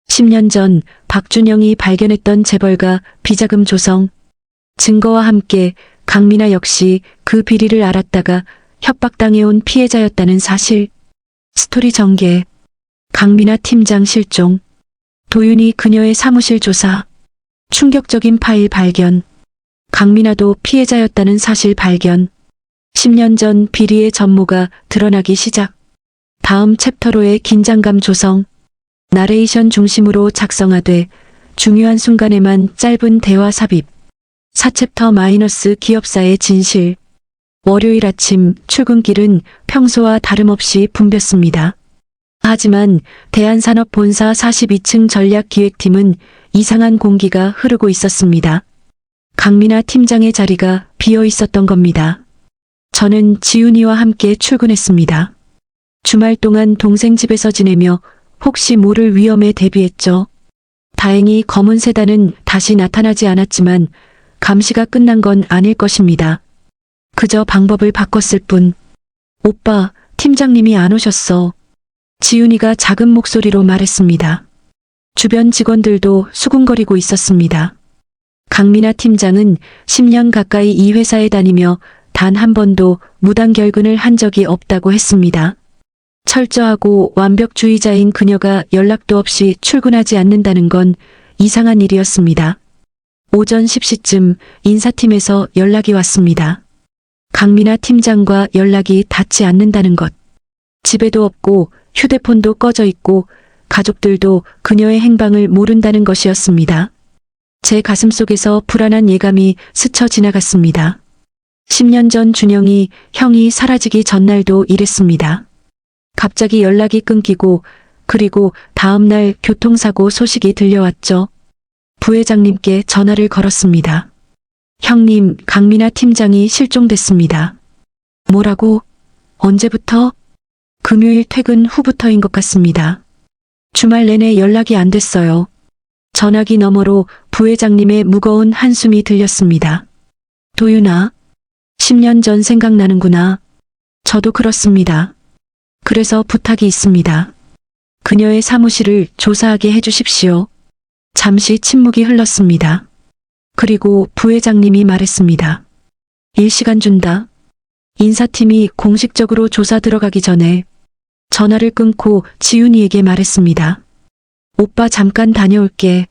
10년 전 박준영이 발견했던 재벌가 비자금 조성. 증거와 함께 강민아 역시 그 비리를 알았다가 협박당해온 피해자였다는 사실. 스토리 전개. 강민아 팀장 실종. 도윤이 그녀의 사무실 조사. 충격적인 파일 발견. 강민아도 피해자였다는 사실 발견. 10년 전 비리의 전모가 드러나기 시작. 다음 챕터로의 긴장감 조성. 나레이션 중심으로 작성하되 중요한 순간에만 짧은 대화 삽입. 4챕터 마이너스 기업사의 진실. 월요일 아침 출근길은 평소와 다름없이 붐볐습니다. 하지만 대한산업본사 42층 전략기획팀은 이상한 공기가 흐르고 있었습니다. 강민아 팀장의 자리가 비어 있었던 겁니다. 저는 지훈이와 함께 출근했습니다. 주말 동안 동생 집에서 지내며 혹시 모를 위험에 대비했죠. 다행히 검은 세단은 다시 나타나지 않았지만 감시가 끝난 건 아닐 것입니다. 그저 방법을 바꿨을 뿐. 오빠, 팀장님이 안 오셨어. 지훈이가 작은 목소리로 말했습니다. 주변 직원들도 수군거리고 있었습니다. 강민아 팀장은 10년 가까이 이 회사에 다니며 단 한 번도 무단 결근을 한 적이 없다고 했습니다. 철저하고 완벽주의자인 그녀가 연락도 없이 출근하지 않는다는 건 이상한 일이었습니다. 오전 10시쯤 인사팀에서 연락이 왔습니다. 강민아 팀장과 연락이 닿지 않는다는 것. 집에도 없고 휴대폰도 꺼져 있고 가족들도 그녀의 행방을 모른다는 것이었습니다. 제 가슴속에서 불안한 예감이 스쳐 지나갔습니다. 10년 전 준영이 형이 사라지기 전날도 이랬습니다. 갑자기 연락이 끊기고 그리고 다음날 교통사고 소식이 들려왔죠. 부회장님께 전화를 걸었습니다. 형님, 강민아 팀장이 실종됐습니다. 뭐라고? 언제부터? 금요일 퇴근 후부터인 것 같습니다. 주말 내내 연락이 안 됐어요. 전화기 너머로 부회장님의 무거운 한숨이 들렸습니다. 도윤아, 10년 전 생각나는구나. 저도 그렇습니다. 그래서 부탁이 있습니다. 그녀의 사무실을 조사하게 해주십시오. 잠시 침묵이 흘렀습니다. 그리고 부회장님이 말했습니다. 1시간 준다. 인사팀이 공식적으로 조사 들어가기 전에 전화를 끊고 지훈이에게 말했습니다. 오빠 잠깐 다녀올게.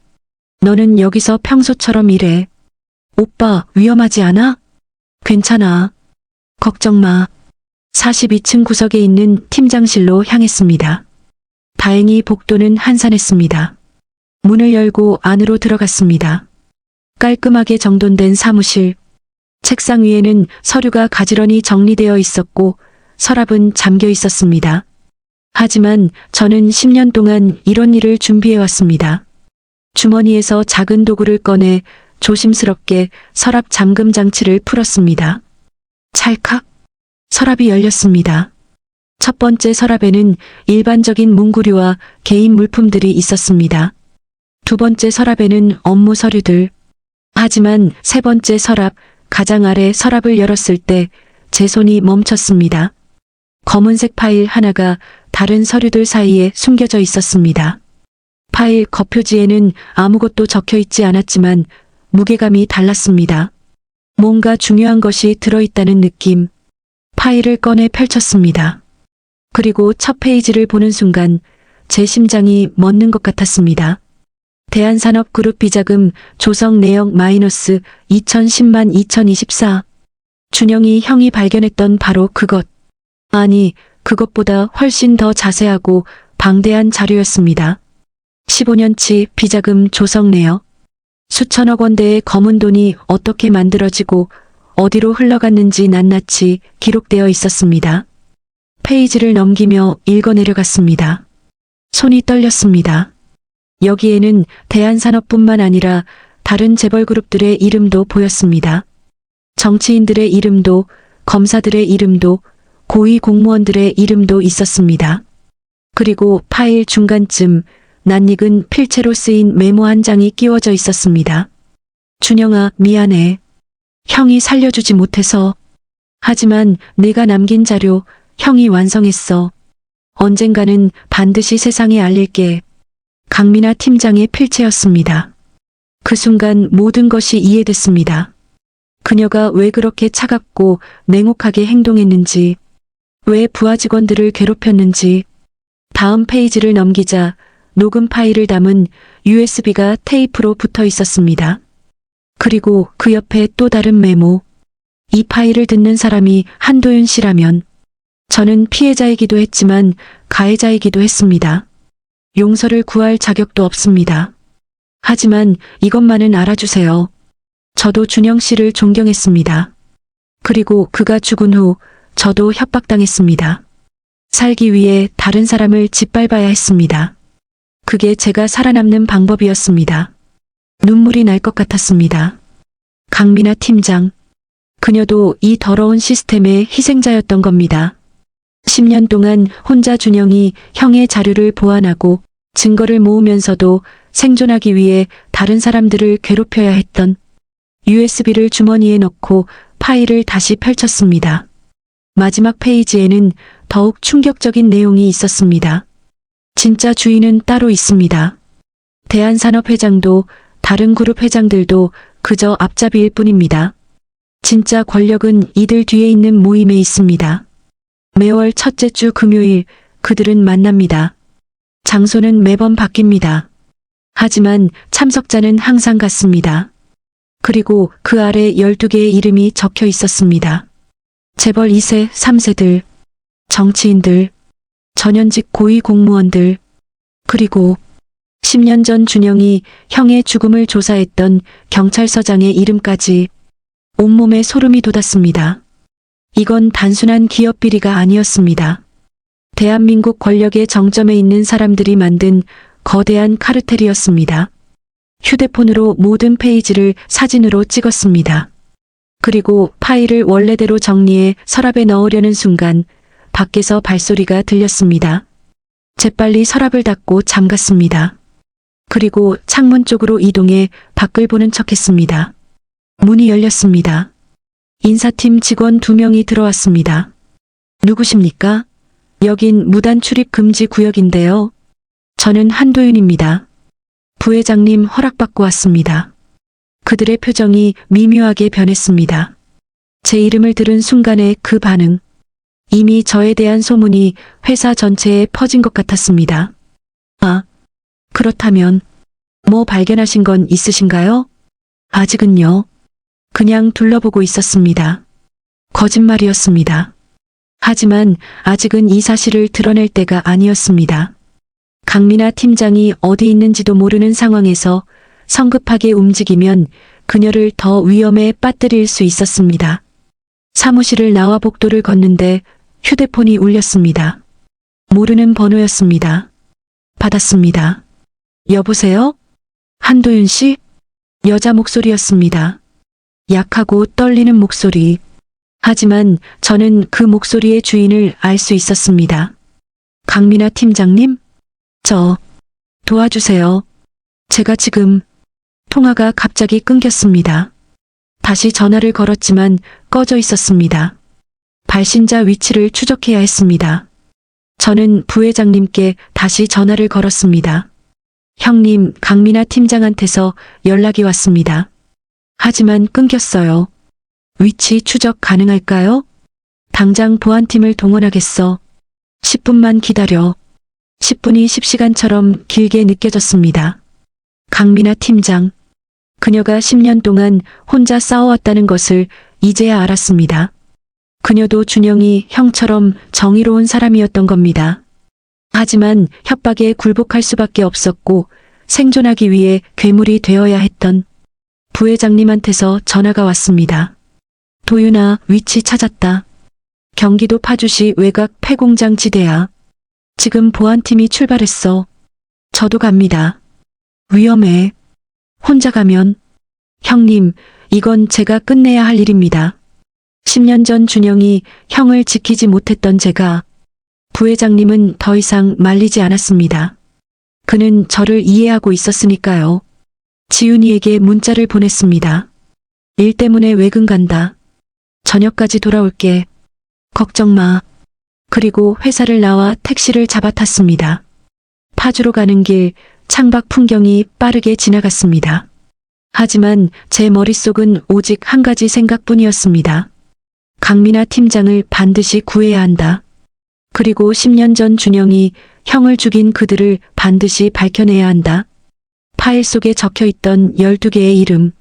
너는 여기서 평소처럼 일해. 오빠 위험하지 않아? 괜찮아. 걱정 마. 42층 구석에 있는 팀장실로 향했습니다. 다행히 복도는 한산했습니다. 문을 열고 안으로 들어갔습니다. 깔끔하게 정돈된 사무실. 책상 위에는 서류가 가지런히 정리되어 있었고 서랍은 잠겨 있었습니다. 하지만 저는 10년 동안 이런 일을 준비해왔습니다. 주머니에서 작은 도구를 꺼내 조심스럽게 서랍 잠금 장치를 풀었습니다. 찰칵. 서랍이 열렸습니다. 첫 번째 서랍에는 일반적인 문구류와 개인 물품들이 있었습니다. 두 번째 서랍에는 업무 서류들. 하지만 세 번째 서랍, 가장 아래 서랍을 열었을 때 제 손이 멈췄습니다. 검은색 파일 하나가 다른 서류들 사이에 숨겨져 있었습니다. 파일 겉표지에는 아무것도 적혀 있지 않았지만 무게감이 달랐습니다. 뭔가 중요한 것이 들어있다는 느낌. 파일을 꺼내 펼쳤습니다. 그리고 첫 페이지를 보는 순간 제 심장이 멎는 것 같았습니다. 대한산업그룹 비자금 조성 내역 마이너스 2010만 2024. 준영이 형이 발견했던 바로 그것. 아니, 그것보다 훨씬 더 자세하고 방대한 자료였습니다. 15년치 비자금 조성 내역. 수천억 원대의 검은 돈이 어떻게 만들어지고 어디로 흘러갔는지 낱낱이 기록되어 있었습니다. 페이지를 넘기며 읽어 내려갔습니다. 손이 떨렸습니다. 여기에는 대한산업뿐만 아니라 다른 재벌그룹들의 이름도 보였습니다. 정치인들의 이름도, 검사들의 이름도, 고위 공무원들의 이름도 있었습니다. 그리고 파일 중간쯤 낯익은 필체로 쓰인 메모 한 장이 끼워져 있었습니다. 준영아, 미안해. 형이 살려주지 못해서. 하지만 내가 남긴 자료, 형이 완성했어. 언젠가는 반드시 세상에 알릴게. 강민아 팀장의 필체였습니다. 그 순간 모든 것이 이해됐습니다. 그녀가 왜 그렇게 차갑고 냉혹하게 행동했는지, 왜 부하 직원들을 괴롭혔는지. 다음 페이지를 넘기자 녹음 파일을 담은 USB가 테이프로 붙어 있었습니다. 그리고 그 옆에 또 다른 메모. 이 파일을 듣는 사람이 한도윤 씨라면 저는 피해자이기도 했지만 가해자이기도 했습니다. 용서를 구할 자격도 없습니다. 하지만 이것만은 알아주세요. 저도 준영 씨를 존경했습니다. 그리고 그가 죽은 후 저도 협박당했습니다. 살기 위해 다른 사람을 짓밟아야 했습니다. 그게 제가 살아남는 방법이었습니다. 눈물이 날 것 같았습니다. 강민아 팀장. 그녀도 이 더러운 시스템의 희생자였던 겁니다. 10년 동안 혼자 준영이 형의 자료를 보완하고 증거를 모으면서도 생존하기 위해 다른 사람들을 괴롭혀야 했던. USB를 주머니에 넣고 파일을 다시 펼쳤습니다. 마지막 페이지에는 더욱 충격적인 내용이 있었습니다. 진짜 주인은 따로 있습니다. 대한산업회장도 다른 그룹 회장들도 그저 앞잡이일 뿐입니다. 진짜 권력은 이들 뒤에 있는 모임에 있습니다. 매월 첫째 주 금요일 그들은 만납니다. 장소는 매번 바뀝니다. 하지만 참석자는 항상 같습니다. 그리고 그 아래 12개의 이름이 적혀 있었습니다. 재벌 2세, 3세들, 정치인들, 전현직 고위 공무원들, 그리고 10년 전 준영이 형의 죽음을 조사했던 경찰서장의 이름까지. 온몸에 소름이 돋았습니다. 이건 단순한 기업 비리가 아니었습니다. 대한민국 권력의 정점에 있는 사람들이 만든 거대한 카르텔이었습니다. 휴대폰으로 모든 페이지를 사진으로 찍었습니다. 그리고 파일을 원래대로 정리해 서랍에 넣으려는 순간 밖에서 발소리가 들렸습니다. 재빨리 서랍을 닫고 잠갔습니다. 그리고 창문 쪽으로 이동해 밖을 보는 척했습니다. 문이 열렸습니다. 인사팀 직원 2명이 들어왔습니다. 누구십니까? 여긴 무단 출입 금지 구역인데요. 저는 한도윤입니다. 부회장님 허락받고 왔습니다. 그들의 표정이 미묘하게 변했습니다. 제 이름을 들은 순간의 그 반응. 이미 저에 대한 소문이 회사 전체에 퍼진 것 같았습니다. 아, 그렇다면 뭐 발견하신 건 있으신가요? 아직은요. 그냥 둘러보고 있었습니다. 거짓말이었습니다. 하지만 아직은 이 사실을 드러낼 때가 아니었습니다. 강민아 팀장이 어디 있는지도 모르는 상황에서 성급하게 움직이면 그녀를 더 위험에 빠뜨릴 수 있었습니다. 사무실을 나와 복도를 걷는데 휴대폰이 울렸습니다. 모르는 번호였습니다. 받았습니다. 여보세요? 한도윤 씨? 여자 목소리였습니다. 약하고 떨리는 목소리. 하지만 저는 그 목소리의 주인을 알 수 있었습니다. 강민아 팀장님? 저 도와주세요. 제가 지금 통화가 갑자기 끊겼습니다. 다시 전화를 걸었지만 꺼져 있었습니다. 발신자 위치를 추적해야 했습니다. 저는 부회장님께 다시 전화를 걸었습니다. 형님, 강민아 팀장한테서 연락이 왔습니다. 하지만 끊겼어요. 위치 추적 가능할까요? 당장 보안팀을 동원하겠어. 10분만 기다려. 10분이 10시간처럼 길게 느껴졌습니다. 강민아 팀장. 그녀가 10년 동안 혼자 싸워왔다는 것을 이제야 알았습니다. 그녀도 준영이 형처럼 정의로운 사람이었던 겁니다. 하지만 협박에 굴복할 수밖에 없었고 생존하기 위해 괴물이 되어야 했던 부회장님한테서 전화가 왔습니다. 도윤아, 위치 찾았다. 경기도 파주시 외곽 폐공장 지대야. 지금 보안팀이 출발했어. 저도 갑니다. 위험해. 혼자 가면. 형님, 이건 제가 끝내야 할 일입니다. 10년 전 준영이 형을 지키지 못했던 제가, 부회장님은 더 이상 말리지 않았습니다. 그는 저를 이해하고 있었으니까요. 지훈이에게 문자를 보냈습니다. 일 때문에 외근 간다. 저녁까지 돌아올게. 걱정 마. 그리고 회사를 나와 택시를 잡아탔습니다. 파주로 가는 길 창밖 풍경이 빠르게 지나갔습니다. 하지만 제 머릿속은 오직 한 가지 생각뿐이었습니다. 강민아 팀장을 반드시 구해야 한다. 그리고 10년 전 준영이 형을 죽인 그들을 반드시 밝혀내야 한다. 파일 속에 적혀있던 12개의 이름.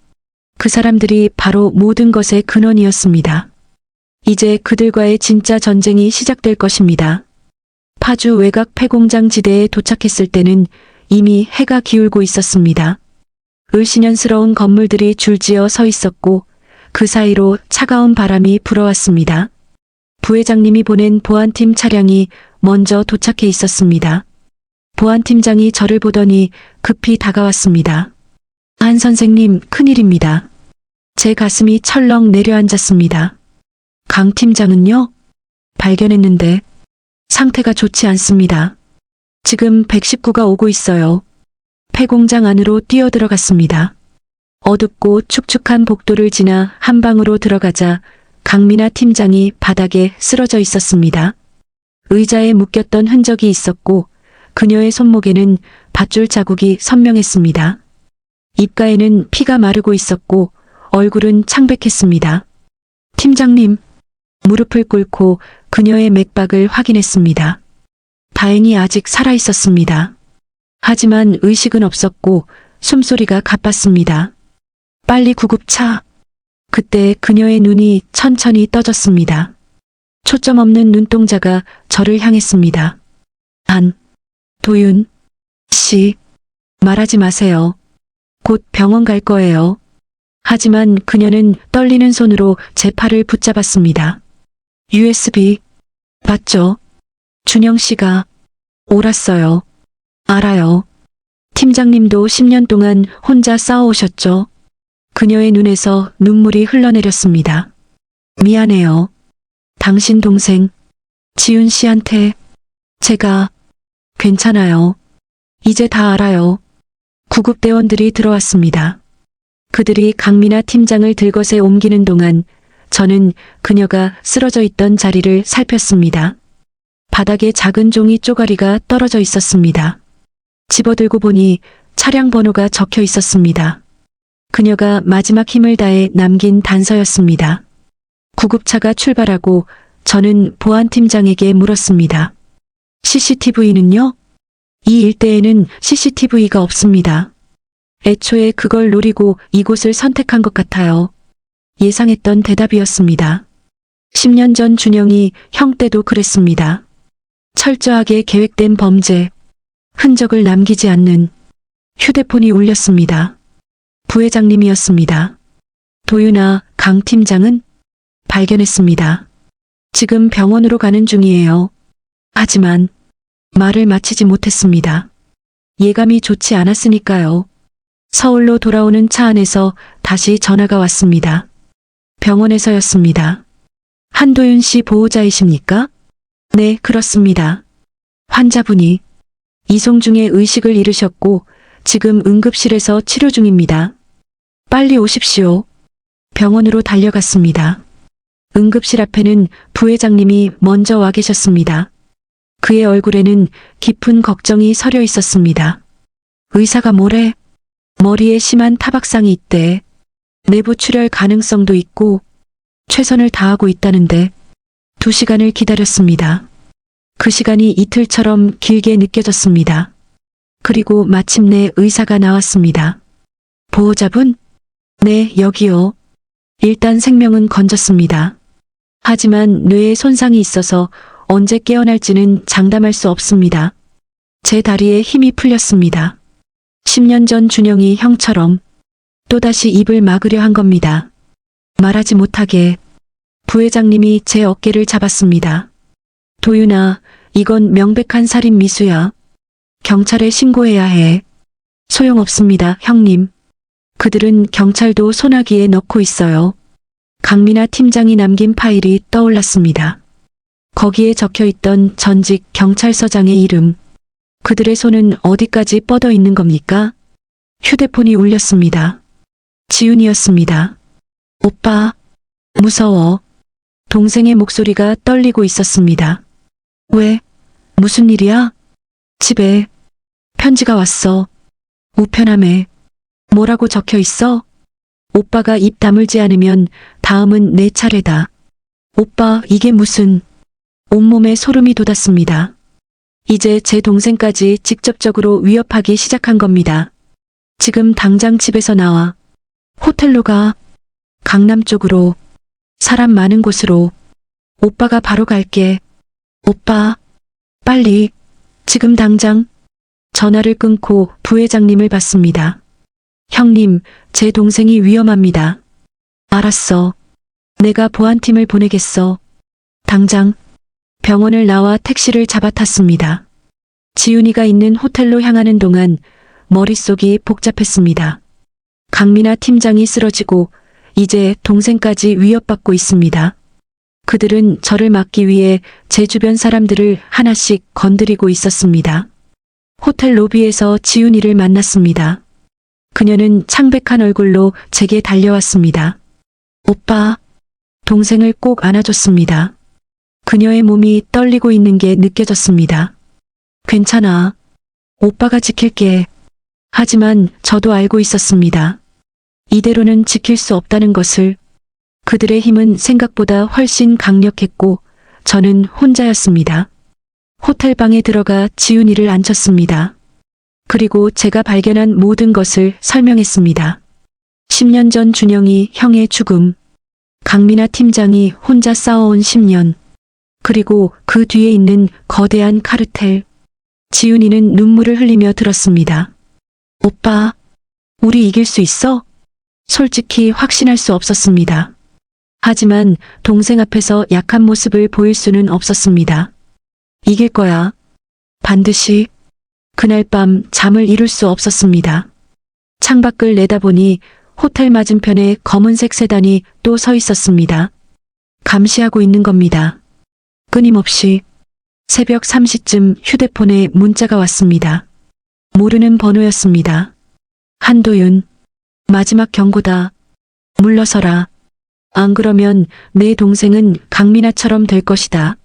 그 사람들이 바로 모든 것의 근원이었습니다. 이제 그들과의 진짜 전쟁이 시작될 것입니다. 파주 외곽 폐공장 지대에 도착했을 때는 이미 해가 기울고 있었습니다. 을씨년스러운 건물들이 줄지어 서 있었고 그 사이로 차가운 바람이 불어왔습니다. 부회장님이 보낸 보안팀 차량이 먼저 도착해 있었습니다. 보안팀장이 저를 보더니 급히 다가왔습니다. 한 선생님, 큰일입니다. 제 가슴이 철렁 내려앉았습니다. 강 팀장은요? 발견했는데 상태가 좋지 않습니다. 지금 119가 오고 있어요. 폐공장 안으로 뛰어들어갔습니다. 어둡고 축축한 복도를 지나 한 방으로 들어가자 강민아 팀장이 바닥에 쓰러져 있었습니다. 의자에 묶였던 흔적이 있었고 그녀의 손목에는 밧줄 자국이 선명했습니다. 입가에는 피가 마르고 있었고 얼굴은 창백했습니다. 팀장님, 무릎을 꿇고 그녀의 맥박을 확인했습니다. 다행히 아직 살아있었습니다. 하지만 의식은 없었고 숨소리가 가빴습니다. 빨리 구급차. 그때 그녀의 눈이 천천히 떠졌습니다. 초점 없는 눈동자가 저를 향했습니다. 도윤 씨, 말하지 마세요. 곧 병원 갈 거예요. 하지만 그녀는 떨리는 손으로 제 팔을 붙잡았습니다. USB, 맞죠? 준영 씨가 옳았어요. 알아요. 팀장님도 10년 동안 혼자 싸워오셨죠? 그녀의 눈에서 눈물이 흘러내렸습니다. 미안해요. 당신 동생, 지훈 씨한테 제가 괜찮아요. 이제 다 알아요. 구급대원들이 들어왔습니다. 그들이 강민아 팀장을 들것에 옮기는 동안 저는 그녀가 쓰러져 있던 자리를 살폈습니다. 바닥에 작은 종이 쪼가리가 떨어져 있었습니다. 집어들고 보니 차량 번호가 적혀 있었습니다. 그녀가 마지막 힘을 다해 남긴 단서였습니다. 구급차가 출발하고 저는 보안팀장에게 물었습니다. CCTV는요? 이 일대에는 CCTV가 없습니다. 애초에 그걸 노리고 이곳을 선택한 것 같아요. 예상했던 대답이었습니다. 10년 전 준영이 형 때도 그랬습니다. 철저하게 계획된 범죄, 흔적을 남기지 않는. 휴대폰이 울렸습니다. 부회장님이었습니다. 도윤아, 강 팀장은? 발견했습니다. 지금 병원으로 가는 중이에요. 하지만 말을 마치지 못했습니다. 예감이 좋지 않았으니까요. 서울로 돌아오는 차 안에서 다시 전화가 왔습니다. 병원에서였습니다. 한도윤 씨 보호자이십니까? 네, 그렇습니다. 환자분이 이송 중에 의식을 잃으셨고 지금 응급실에서 치료 중입니다. 빨리 오십시오. 병원으로 달려갔습니다. 응급실 앞에는 부회장님이 먼저 와 계셨습니다. 그의 얼굴에는 깊은 걱정이 서려 있었습니다. 의사가 뭐래? 머리에 심한 타박상이 있대. 내부 출혈 가능성도 있고 최선을 다하고 있다는데 2시간을 기다렸습니다. 그 시간이 이틀처럼 길게 느껴졌습니다. 그리고 마침내 의사가 나왔습니다. 보호자분? 네, 여기요. 일단 생명은 건졌습니다. 하지만 뇌에 손상이 있어서 언제 깨어날지는 장담할 수 없습니다. 제 다리에 힘이 풀렸습니다. 10년 전 준영이 형처럼 또다시 입을 막으려 한 겁니다. 말하지 못하게 부회장님이 제 어깨를 잡았습니다. 도윤아, 이건 명백한 살인 미수야. 경찰에 신고해야 해. 소용없습니다, 형님. 그들은 경찰도 소나기에 넣고 있어요. 강민아 팀장이 남긴 파일이 떠올랐습니다. 거기에 적혀있던 전직 경찰서장의 이름. 그들의 손은 어디까지 뻗어 있는 겁니까? 휴대폰이 울렸습니다. 지훈이었습니다. 오빠, 무서워. 동생의 목소리가 떨리고 있었습니다. 왜? 무슨 일이야? 집에 편지가 왔어. 우편함에 뭐라고 적혀 있어? 오빠가 입 다물지 않으면 다음은 내 차례다. 오빠, 이게 무슨... 온몸에 소름이 돋았습니다. 이제 제 동생까지 직접적으로 위협하기 시작한 겁니다. 지금 당장 집에서 나와. 호텔로 가. 강남 쪽으로. 사람 많은 곳으로. 오빠가 바로 갈게. 오빠, 빨리. 지금 당장. 전화를 끊고 부회장님을 받습니다. 형님, 제 동생이 위험합니다. 알았어. 내가 보안팀을 보내겠어. 당장. 병원을 나와 택시를 잡아탔습니다. 지훈이가 있는 호텔로 향하는 동안 머릿속이 복잡했습니다. 강민아 팀장이 쓰러지고 이제 동생까지 위협받고 있습니다. 그들은 저를 막기 위해 제 주변 사람들을 하나씩 건드리고 있었습니다. 호텔 로비에서 지훈이를 만났습니다. 그녀는 창백한 얼굴로 제게 달려왔습니다. 오빠, 동생을 꼭 안아줬습니다. 그녀의 몸이 떨리고 있는 게 느껴졌습니다. 괜찮아. 오빠가 지킬게. 하지만 저도 알고 있었습니다. 이대로는 지킬 수 없다는 것을. 그들의 힘은 생각보다 훨씬 강력했고 저는 혼자였습니다. 호텔 방에 들어가 지훈이를 앉혔습니다. 그리고 제가 발견한 모든 것을 설명했습니다. 10년 전 준영이 형의 죽음, 강민아 팀장이 혼자 싸워온 10년, 그리고 그 뒤에 있는 거대한 카르텔. 지훈이는 눈물을 흘리며 들었습니다. 오빠, 우리 이길 수 있어? 솔직히 확신할 수 없었습니다. 하지만 동생 앞에서 약한 모습을 보일 수는 없었습니다. 이길 거야. 반드시. 그날 밤 잠을 이룰 수 없었습니다. 창밖을 내다보니 호텔 맞은편에 검은색 세단이 또 서 있었습니다. 감시하고 있는 겁니다. 끊임없이. 새벽 3시쯤 휴대폰에 문자가 왔습니다. 모르는 번호였습니다. 한도윤, 마지막 경고다. 물러서라. 안 그러면 내 동생은 강민아처럼 될 것이다.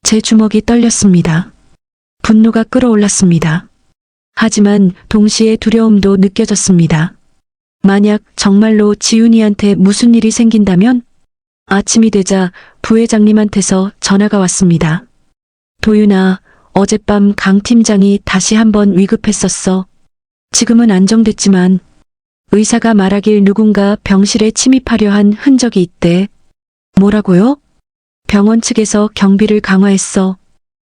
제 주먹이 떨렸습니다. 분노가 끓어올랐습니다. 하지만 동시에 두려움도 느껴졌습니다. 만약 정말로 지훈이한테 무슨 일이 생긴다면? 아침이 되자 부회장님한테서 전화가 왔습니다. 도윤아, 어젯밤 강 팀장이 다시 한번 위급했었어. 지금은 안정됐지만 의사가 말하길 누군가 병실에 침입하려 한 흔적이 있대. 뭐라고요? 병원 측에서 경비를 강화했어.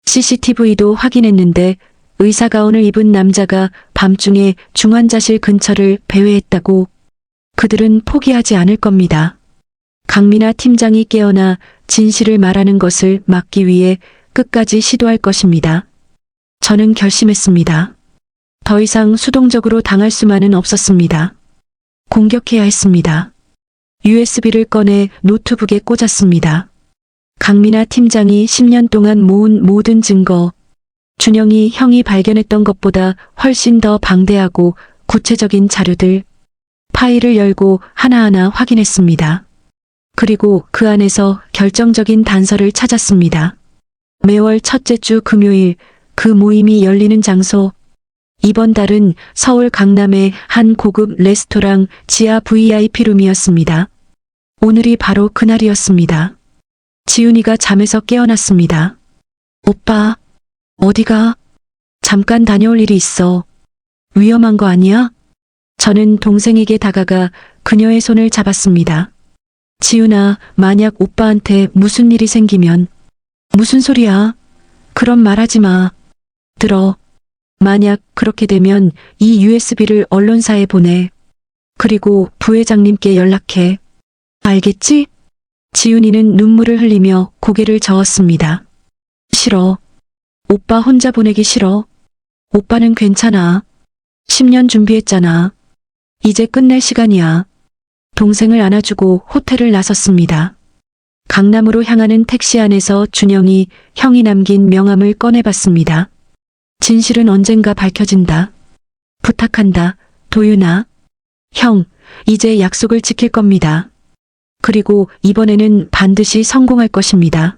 CCTV도 확인했는데 의사 가운을 입은 남자가 밤중에 중환자실 근처를 배회했다고. 그들은 포기하지 않을 겁니다. 강민아 팀장이 깨어나 진실을 말하는 것을 막기 위해 끝까지 시도할 것입니다. 저는 결심했습니다. 더 이상 수동적으로 당할 수만은 없었습니다. 공격해야 했습니다. USB를 꺼내 노트북에 꽂았습니다. 강민아 팀장이 10년 동안 모은 모든 증거, 준영이 형이 발견했던 것보다 훨씬 더 방대하고 구체적인 자료들, 파일을 열고 하나하나 확인했습니다. 그리고 그 안에서 결정적인 단서를 찾았습니다. 매월 첫째 주 금요일 그 모임이 열리는 장소, 이번 달은 서울 강남의 한 고급 레스토랑 지하 VIP룸이었습니다. 오늘이 바로 그날이었습니다. 지훈이가 잠에서 깨어났습니다. 오빠, 어디가? 잠깐 다녀올 일이 있어. 위험한 거 아니야? 저는 동생에게 다가가 그녀의 손을 잡았습니다. 지훈아, 만약 오빠한테 무슨 일이 생기면. 무슨 소리야? 그런 말 하지 마. 들어. 만약 그렇게 되면 이 USB를 언론사에 보내. 그리고 부회장님께 연락해. 알겠지? 지훈이는 눈물을 흘리며 고개를 저었습니다. 싫어. 오빠 혼자 보내기 싫어. 오빠는 괜찮아. 10년 준비했잖아. 이제 끝낼 시간이야. 동생을 안아주고 호텔을 나섰습니다. 강남으로 향하는 택시 안에서 준영이 형이 남긴 명함을 꺼내봤습니다. 진실은 언젠가 밝혀진다. 부탁한다, 도윤아. 형, 이제 약속을 지킬 겁니다. 그리고 이번에는 반드시 성공할 것입니다.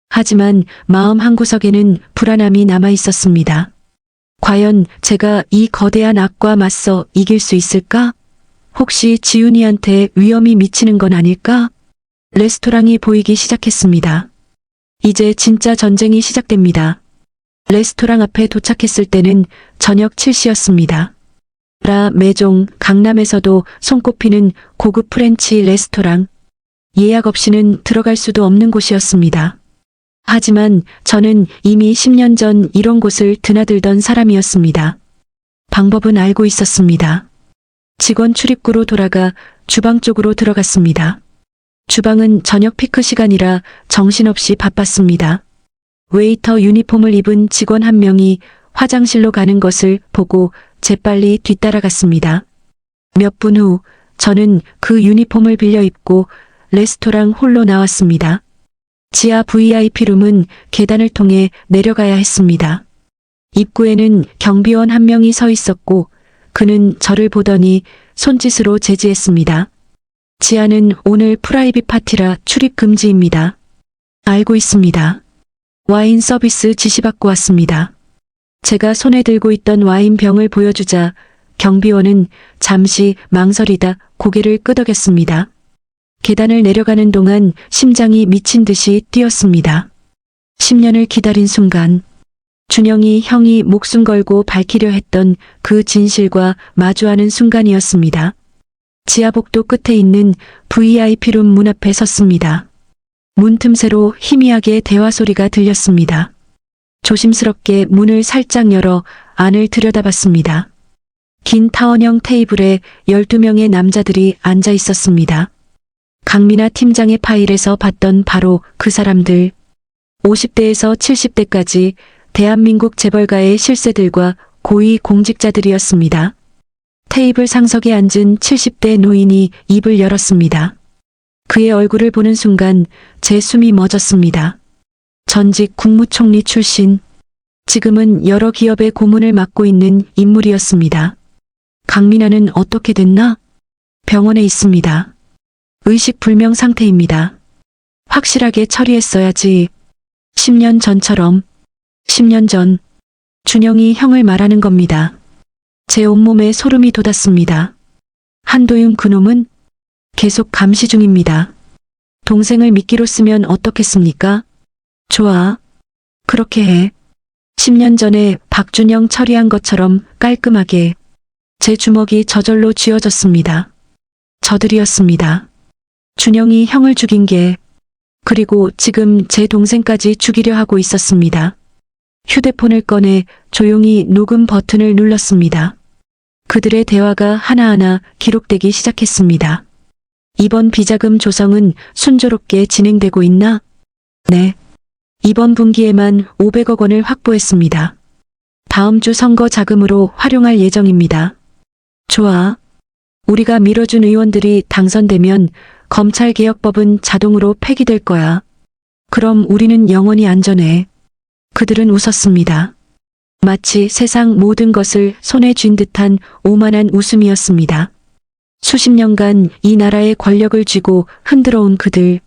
하지만 마음 한구석에는 불안함이 남아 있었습니다. 과연 제가 이 거대한 악과 맞서 이길 수 있을까? 혹시 지훈이한테 위험이 미치는 건 아닐까? 레스토랑이 보이기 시작했습니다. 이제 진짜 전쟁이 시작됩니다. 레스토랑 앞에 도착했을 때는 저녁 7시였습니다. 라 메종, 강남에서도 손꼽히는 고급 프렌치 레스토랑. 예약 없이는 들어갈 수도 없는 곳이었습니다. 하지만 저는 이미 10년 전 이런 곳을 드나들던 사람이었습니다. 방법은 알고 있었습니다. 직원 출입구로 돌아가 주방 쪽으로 들어갔습니다. 주방은 저녁 피크 시간이라 정신없이 바빴습니다. 웨이터 유니폼을 입은 직원 한 명이 화장실로 가는 것을 보고 재빨리 뒤따라갔습니다. 몇 분 후 저는 그 유니폼을 빌려 입고 레스토랑 홀로 나왔습니다. 지하 VIP룸은 계단을 통해 내려가야 했습니다. 입구에는 경비원 한 명이 서 있었고 그는 저를 보더니 손짓으로 제지했습니다. 지하는 오늘 프라이빗 파티라 출입 금지입니다. 알고 있습니다. 와인 서비스 지시받고 왔습니다. 제가 손에 들고 있던 와인 병을 보여주자 경비원은 잠시 망설이다 고개를 끄덕였습니다. 계단을 내려가는 동안 심장이 미친 듯이 뛰었습니다. 10년을 기다린 순간 준영이 형이 목숨 걸고 밝히려 했던 그 진실과 마주하는 순간이었습니다. 지하복도 끝에 있는 VIP룸 문 앞에 섰습니다. 문 틈새로 희미하게 대화 소리가 들렸습니다. 조심스럽게 문을 살짝 열어 안을 들여다봤습니다. 긴 타원형 테이블에 12명의 남자들이 앉아 있었습니다. 강민아 팀장의 파일에서 봤던 바로 그 사람들. 50대에서 70대까지 대한민국 재벌가의 실세들과 고위 공직자들이었습니다. 테이블 상석에 앉은 70대 노인이 입을 열었습니다. 그의 얼굴을 보는 순간 제 숨이 멎었습니다. 전직 국무총리 출신, 지금은 여러 기업의 고문을 맡고 있는 인물이었습니다. 강민아는 어떻게 됐나? 병원에 있습니다. 의식불명 상태입니다. 확실하게 처리했어야지. 10년 전처럼. 10년 전. 준영이 형을 말하는 겁니다. 제 온몸에 소름이 돋았습니다. 한도윤 그놈은 계속 감시 중입니다. 동생을 미끼로 쓰면 어떻겠습니까? 좋아. 그렇게 해. 10년 전에 박준영 처리한 것처럼 깔끔하게 제 주먹이 저절로 쥐어졌습니다. 저들이었습니다. 준영이 형을 죽인 게, 그리고 지금 제 동생까지 죽이려 하고 있었습니다. 휴대폰을 꺼내 조용히 녹음 버튼을 눌렀습니다. 그들의 대화가 하나하나 기록되기 시작했습니다. 이번 비자금 조성은 순조롭게 진행되고 있나? 네. 이번 분기에만 500억 원을 확보했습니다. 다음 주 선거 자금으로 활용할 예정입니다. 좋아. 우리가 밀어준 의원들이 당선되면 검찰개혁법은 자동으로 폐기될 거야. 그럼 우리는 영원히 안전해. 그들은 웃었습니다. 마치 세상 모든 것을 손에 쥔 듯한 오만한 웃음이었습니다. 수십 년간 이 나라의 권력을 쥐고 흔들어 온 그들,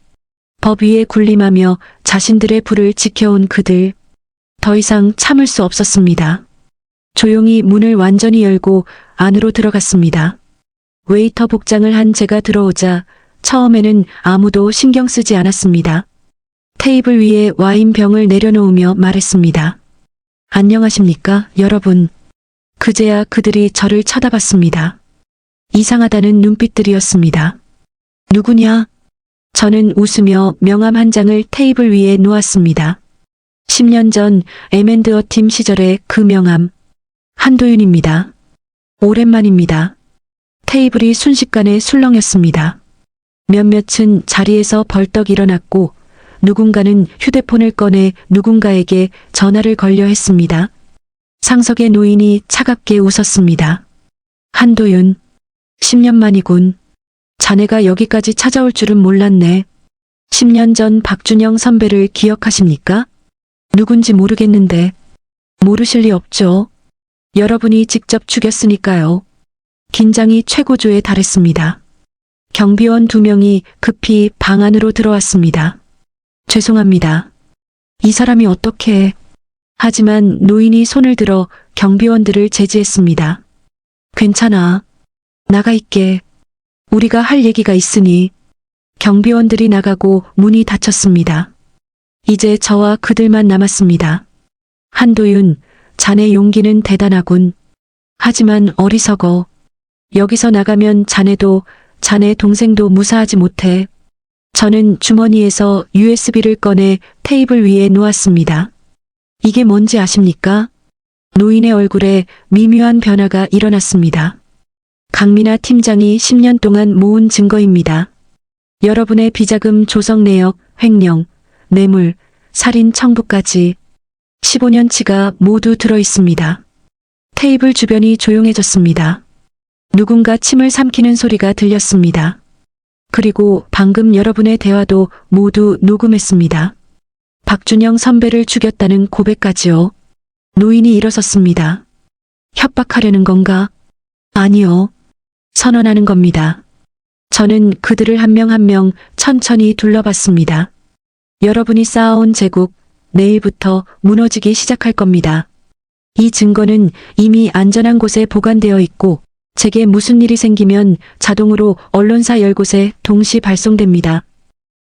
법 위에 군림하며 자신들의 부를 지켜온 그들, 더 이상 참을 수 없었습니다. 조용히 문을 완전히 열고 안으로 들어갔습니다. 웨이터 복장을 한 제가 들어오자 처음에는 아무도 신경 쓰지 않았습니다. 테이블 위에 와인병을 내려놓으며 말했습니다. 안녕하십니까, 여러분. 그제야 그들이 저를 쳐다봤습니다. 이상하다는 눈빛들이었습니다. 누구냐? 저는 웃으며 명함 한 장을 테이블 위에 놓았습니다. 10년 전 M&A 팀 시절의 그 명함. 한도윤입니다. 오랜만입니다. 테이블이 순식간에 술렁였습니다. 몇몇은 자리에서 벌떡 일어났고 누군가는 휴대폰을 꺼내 누군가에게 전화를 걸려 했습니다. 상석의 노인이 차갑게 웃었습니다. 한도윤, 10년 만이군. 자네가 여기까지 찾아올 줄은 몰랐네. 10년 전 박준영 선배를 기억하십니까? 누군지 모르겠는데. 모르실 리 없죠. 여러분이 직접 죽였으니까요. 긴장이 최고조에 달했습니다. 경비원 2명이 급히 방 안으로 들어왔습니다. 죄송합니다. 이 사람이 어떻게... 하지만 노인이 손을 들어 경비원들을 제지했습니다. 괜찮아. 나가 있게. 우리가 할 얘기가 있으니. 경비원들이 나가고 문이 닫혔습니다. 이제 저와 그들만 남았습니다. 한도윤, 자네 용기는 대단하군. 하지만 어리석어. 여기서 나가면 자네도, 자네 동생도 무사하지 못해. 저는 주머니에서 USB를 꺼내 테이블 위에 놓았습니다. 이게 뭔지 아십니까? 노인의 얼굴에 미묘한 변화가 일어났습니다. 강민아 팀장이 10년 동안 모은 증거입니다. 여러분의 비자금 조성 내역, 횡령, 뇌물, 살인 청구까지 15년치가 모두 들어 있습니다. 테이블 주변이 조용해졌습니다. 누군가 침을 삼키는 소리가 들렸습니다. 그리고 방금 여러분의 대화도 모두 녹음했습니다. 박준영 선배를 죽였다는 고백까지요. 노인이 일어섰습니다. 협박하려는 건가? 아니요. 선언하는 겁니다. 저는 그들을 한 명 한 명 천천히 둘러봤습니다. 여러분이 쌓아온 제국, 내일부터 무너지기 시작할 겁니다. 이 증거는 이미 안전한 곳에 보관되어 있고 제게 무슨 일이 생기면 자동으로 언론사 10곳에 동시 발송됩니다.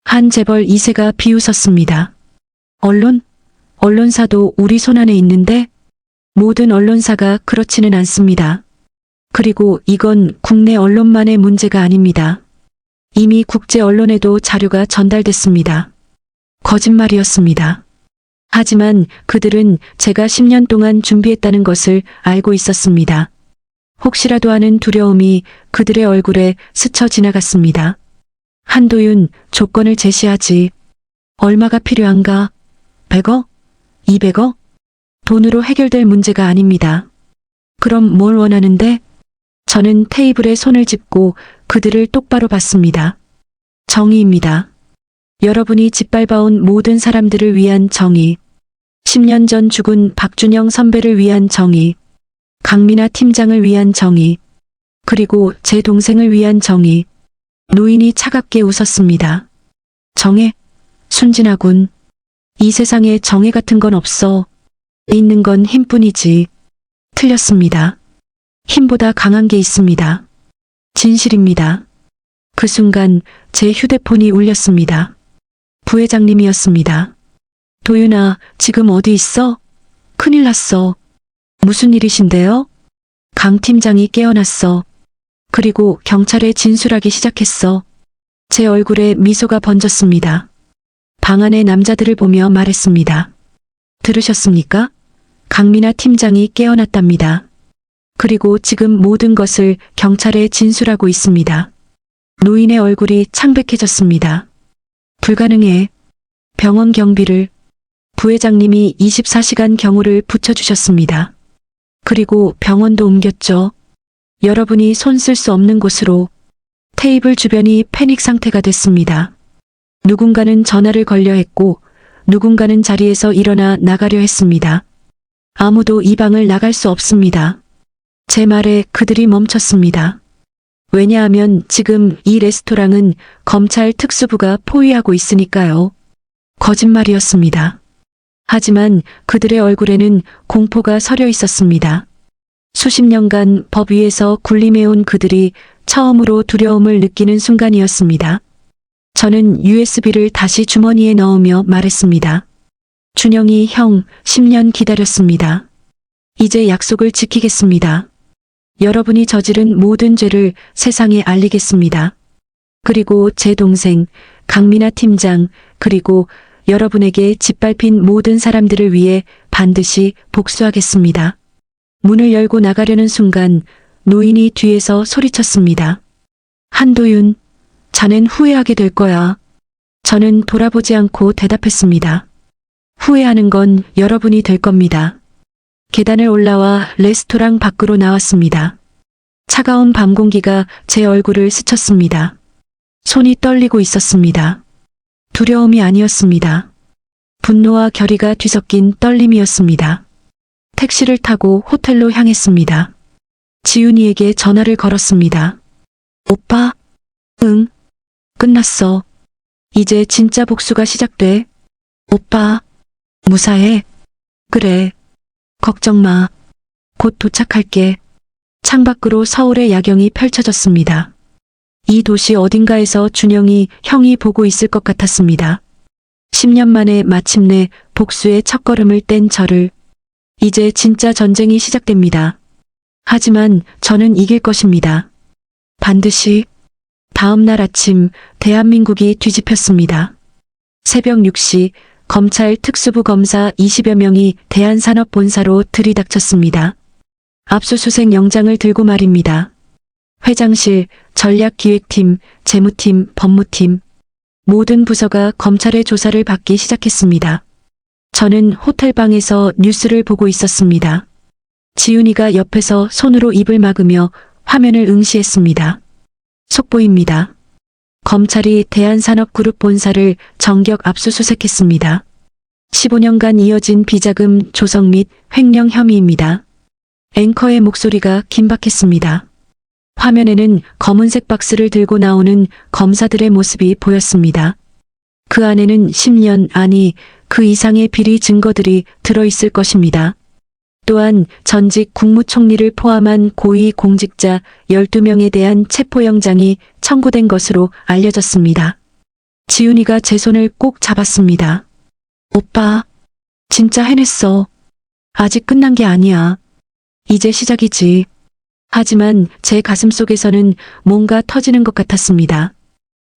한 재벌 2세가 비웃었습니다. 언론? 언론사도 우리 손안에 있는데? 모든 언론사가 그렇지는 않습니다. 그리고 이건 국내 언론만의 문제가 아닙니다. 이미 국제 언론에도 자료가 전달됐습니다. 거짓말이었습니다. 하지만 그들은 제가 10년 동안 준비했다는 것을 알고 있었습니다. 혹시라도 하는 두려움이 그들의 얼굴에 스쳐 지나갔습니다. 한도윤, 조건을 제시하지. 얼마가 필요한가? 100억? 200억? 돈으로 해결될 문제가 아닙니다. 그럼 뭘 원하는데? 저는 테이블에 손을 짚고 그들을 똑바로 봤습니다. 정의입니다. 여러분이 짓밟아온 모든 사람들을 위한 정의. 10년 전 죽은 박준영 선배를 위한 정의. 강민아 팀장을 위한 정의. 그리고 제 동생을 위한 정의. 노인이 차갑게 웃었습니다. 정의? 순진하군. 이 세상에 정의 같은 건 없어. 있는 건 힘뿐이지. 틀렸습니다. 힘보다 강한 게 있습니다. 진실입니다. 그 순간 제 휴대폰이 울렸습니다. 부회장님이었습니다. 도윤아, 지금 어디 있어? 큰일 났어. 무슨 일이신데요? 강 팀장이 깨어났어. 그리고 경찰에 진술하기 시작했어. 제 얼굴에 미소가 번졌습니다. 방 안의 남자들을 보며 말했습니다. 들으셨습니까? 강민아 팀장이 깨어났답니다. 그리고 지금 모든 것을 경찰에 진술하고 있습니다. 노인의 얼굴이 창백해졌습니다. 불가능해. 병원 경비를. 부회장님이 24시간 경호를 붙여주셨습니다. 그리고 병원도 옮겼죠. 여러분이 손 쓸 수 없는 곳으로. 테이블 주변이 패닉 상태가 됐습니다. 누군가는 전화를 걸려 했고 누군가는 자리에서 일어나 나가려 했습니다. 아무도 이 방을 나갈 수 없습니다. 제 말에 그들이 멈췄습니다. 왜냐하면 지금 이 레스토랑은 검찰 특수부가 포위하고 있으니까요. 거짓말이었습니다. 하지만 그들의 얼굴에는 공포가 서려 있었습니다. 수십 년간 법 위에서 군림해온 그들이 처음으로 두려움을 느끼는 순간이었습니다. 저는 USB를 다시 주머니에 넣으며 말했습니다. 준영이 형, 10년 기다렸습니다. 이제 약속을 지키겠습니다. 여러분이 저지른 모든 죄를 세상에 알리겠습니다. 그리고 제 동생, 강민아 팀장, 그리고 여러분에게 짓밟힌 모든 사람들을 위해 반드시 복수하겠습니다. 문을 열고 나가려는 순간 노인이 뒤에서 소리쳤습니다. 한도윤, 자넨 후회하게 될 거야. 저는 돌아보지 않고 대답했습니다. 후회하는 건 여러분이 될 겁니다. 계단을 올라와 레스토랑 밖으로 나왔습니다. 차가운 밤 공기가 제 얼굴을 스쳤습니다. 손이 떨리고 있었습니다. 두려움이 아니었습니다. 분노와 결의가 뒤섞인 떨림이었습니다. 택시를 타고 호텔로 향했습니다. 지훈이에게 전화를 걸었습니다. 오빠? 응. 끝났어. 이제 진짜 복수가 시작돼. 오빠. 무사해. 그래. 걱정 마. 곧 도착할게. 창밖으로 서울의 야경이 펼쳐졌습니다. 이 도시 어딘가에서 준영이 형이 보고 있을 것 같았습니다. 10년 만에 마침내 복수의 첫걸음을 뗀 저를. 이제 진짜 전쟁이 시작됩니다. 하지만 저는 이길 것입니다. 반드시. 다음 날 아침 대한민국이 뒤집혔습니다. 새벽 6시 검찰 특수부 검사 20여 명이 대한산업본사로 들이닥쳤습니다. 압수수색 영장을 들고 말입니다. 회장실, 전략기획팀, 재무팀, 법무팀 모든 부서가 검찰의 조사를 받기 시작했습니다. 저는 호텔방에서 뉴스를 보고 있었습니다. 지훈이가 옆에서 손으로 입을 막으며 화면을 응시했습니다. 속보입니다. 검찰이 대한산업그룹 본사를 정격 압수수색했습니다. 15년간 이어진 비자금 조성 및 횡령 혐의입니다. 앵커의 목소리가 긴박했습니다. 화면에는 검은색 박스를 들고 나오는 검사들의 모습이 보였습니다. 그 안에는 10년, 아니 그 이상의 비리 증거들이 들어있을 것입니다. 또한 전직 국무총리를 포함한 고위 공직자 12명에 대한 체포영장이 청구된 것으로 알려졌습니다. 지훈이가 제 손을 꼭 잡았습니다. 오빠, 진짜 해냈어. 아직 끝난 게 아니야. 이제 시작이지. 하지만 제 가슴속에서는 뭔가 터지는 것 같았습니다.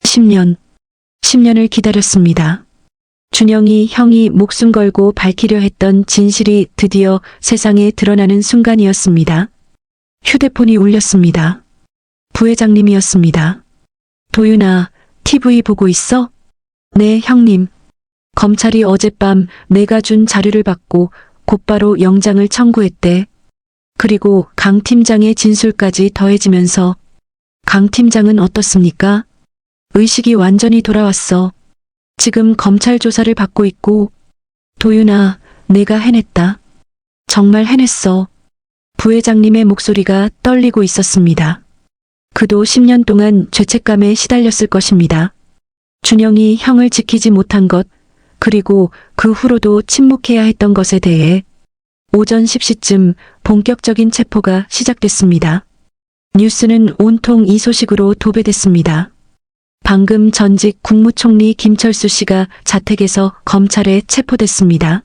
10년을 기다렸습니다. 준영이 형이 목숨 걸고 밝히려 했던 진실이 드디어 세상에 드러나는 순간이었습니다. 휴대폰이 울렸습니다. 부회장님이었습니다. 도윤아, TV 보고 있어? 네, 형님. 검찰이 어젯밤 내가 준 자료를 받고 곧바로 영장을 청구했대. 그리고 강 팀장의 진술까지 더해지면서 강 팀장은 어떻습니까? 의식이 완전히 돌아왔어. 지금 검찰 조사를 받고 있고. 도윤아, 내가 해냈다. 정말 해냈어. 부회장님의 목소리가 떨리고 있었습니다. 그도 10년 동안 죄책감에 시달렸을 것입니다. 준영이 형을 지키지 못한 것, 그리고 그 후로도 침묵해야 했던 것에 대해 오전 10시쯤 본격적인 체포가 시작됐습니다. 뉴스는 온통 이 소식으로 도배됐습니다. 방금 전직 국무총리 김철수 씨가 자택에서 검찰에 체포됐습니다.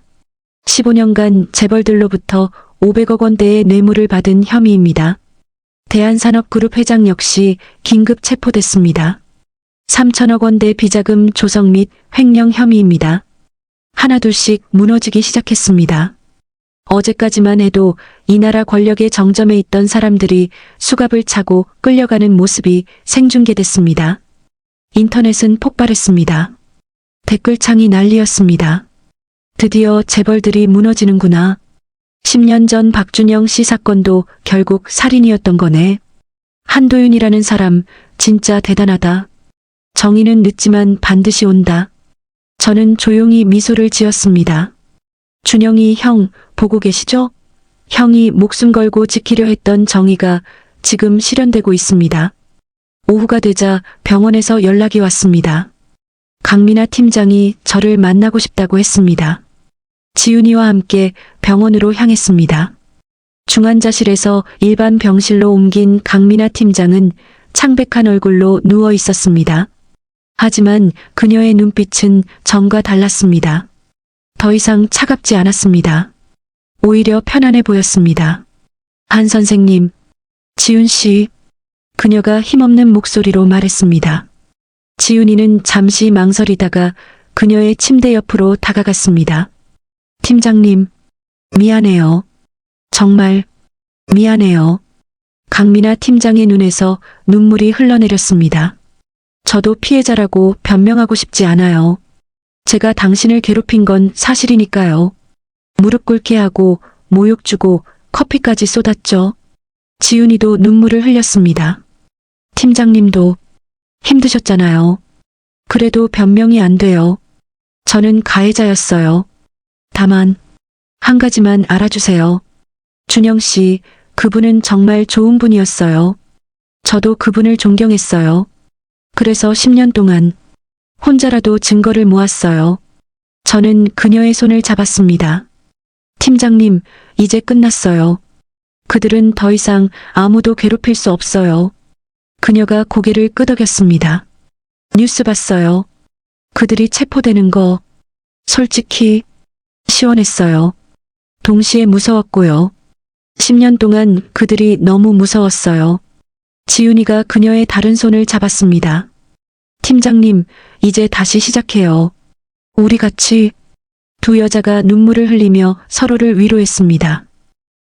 15년간 재벌들로부터 500억 원대의 뇌물을 받은 혐의입니다. 대한산업그룹 회장 역시 긴급 체포됐습니다. 3천억 원대 비자금 조성 및 횡령 혐의입니다. 하나둘씩 무너지기 시작했습니다. 어제까지만 해도 이 나라 권력의 정점에 있던 사람들이 수갑을 차고 끌려가는 모습이 생중계됐습니다. 인터넷은 폭발했습니다. 댓글창이 난리였습니다. 드디어 재벌들이 무너지는구나. 10년 전 박준영 씨 사건도 결국 살인이었던 거네. 한도윤이라는 사람 진짜 대단하다. 정의는 늦지만 반드시 온다. 저는 조용히 미소를 지었습니다. 준영이 형 보고 계시죠? 형이 목숨 걸고 지키려 했던 정의가 지금 실현되고 있습니다. 오후가 되자 병원에서 연락이 왔습니다. 강민아 팀장이 저를 만나고 싶다고 했습니다. 지훈이와 함께 병원으로 향했습니다. 중환자실에서 일반 병실로 옮긴 강민아 팀장은 창백한 얼굴로 누워 있었습니다. 하지만 그녀의 눈빛은 전과 달랐습니다. 더 이상 차갑지 않았습니다. 오히려 편안해 보였습니다. 한 선생님, 지훈 씨, 그녀가 힘없는 목소리로 말했습니다. 지훈이는 잠시 망설이다가 그녀의 침대 옆으로 다가갔습니다. 팀장님, 미안해요. 정말 미안해요. 강민아 팀장의 눈에서 눈물이 흘러내렸습니다. 저도 피해자라고 변명하고 싶지 않아요. 제가 당신을 괴롭힌 건 사실이니까요. 무릎 꿇게 하고 모욕 주고 커피까지 쏟았죠. 지훈이도 눈물을 흘렸습니다. 팀장님도 힘드셨잖아요. 그래도 변명이 안 돼요. 저는 가해자였어요. 다만 한 가지만 알아주세요. 준영 씨, 그분은 정말 좋은 분이었어요. 저도 그분을 존경했어요. 그래서 10년 동안 혼자라도 증거를 모았어요. 저는 그녀의 손을 잡았습니다. 팀장님, 이제 끝났어요. 그들은 더 이상 아무도 괴롭힐 수 없어요. 그녀가 고개를 끄덕였습니다. 뉴스 봤어요. 그들이 체포되는 거 솔직히 시원했어요. 동시에 무서웠고요. 10년 동안 그들이 너무 무서웠어요. 지훈이가 그녀의 다른 손을 잡았습니다. 팀장님, 이제 다시 시작해요. 우리 같이. 두 여자가 눈물을 흘리며 서로를 위로했습니다.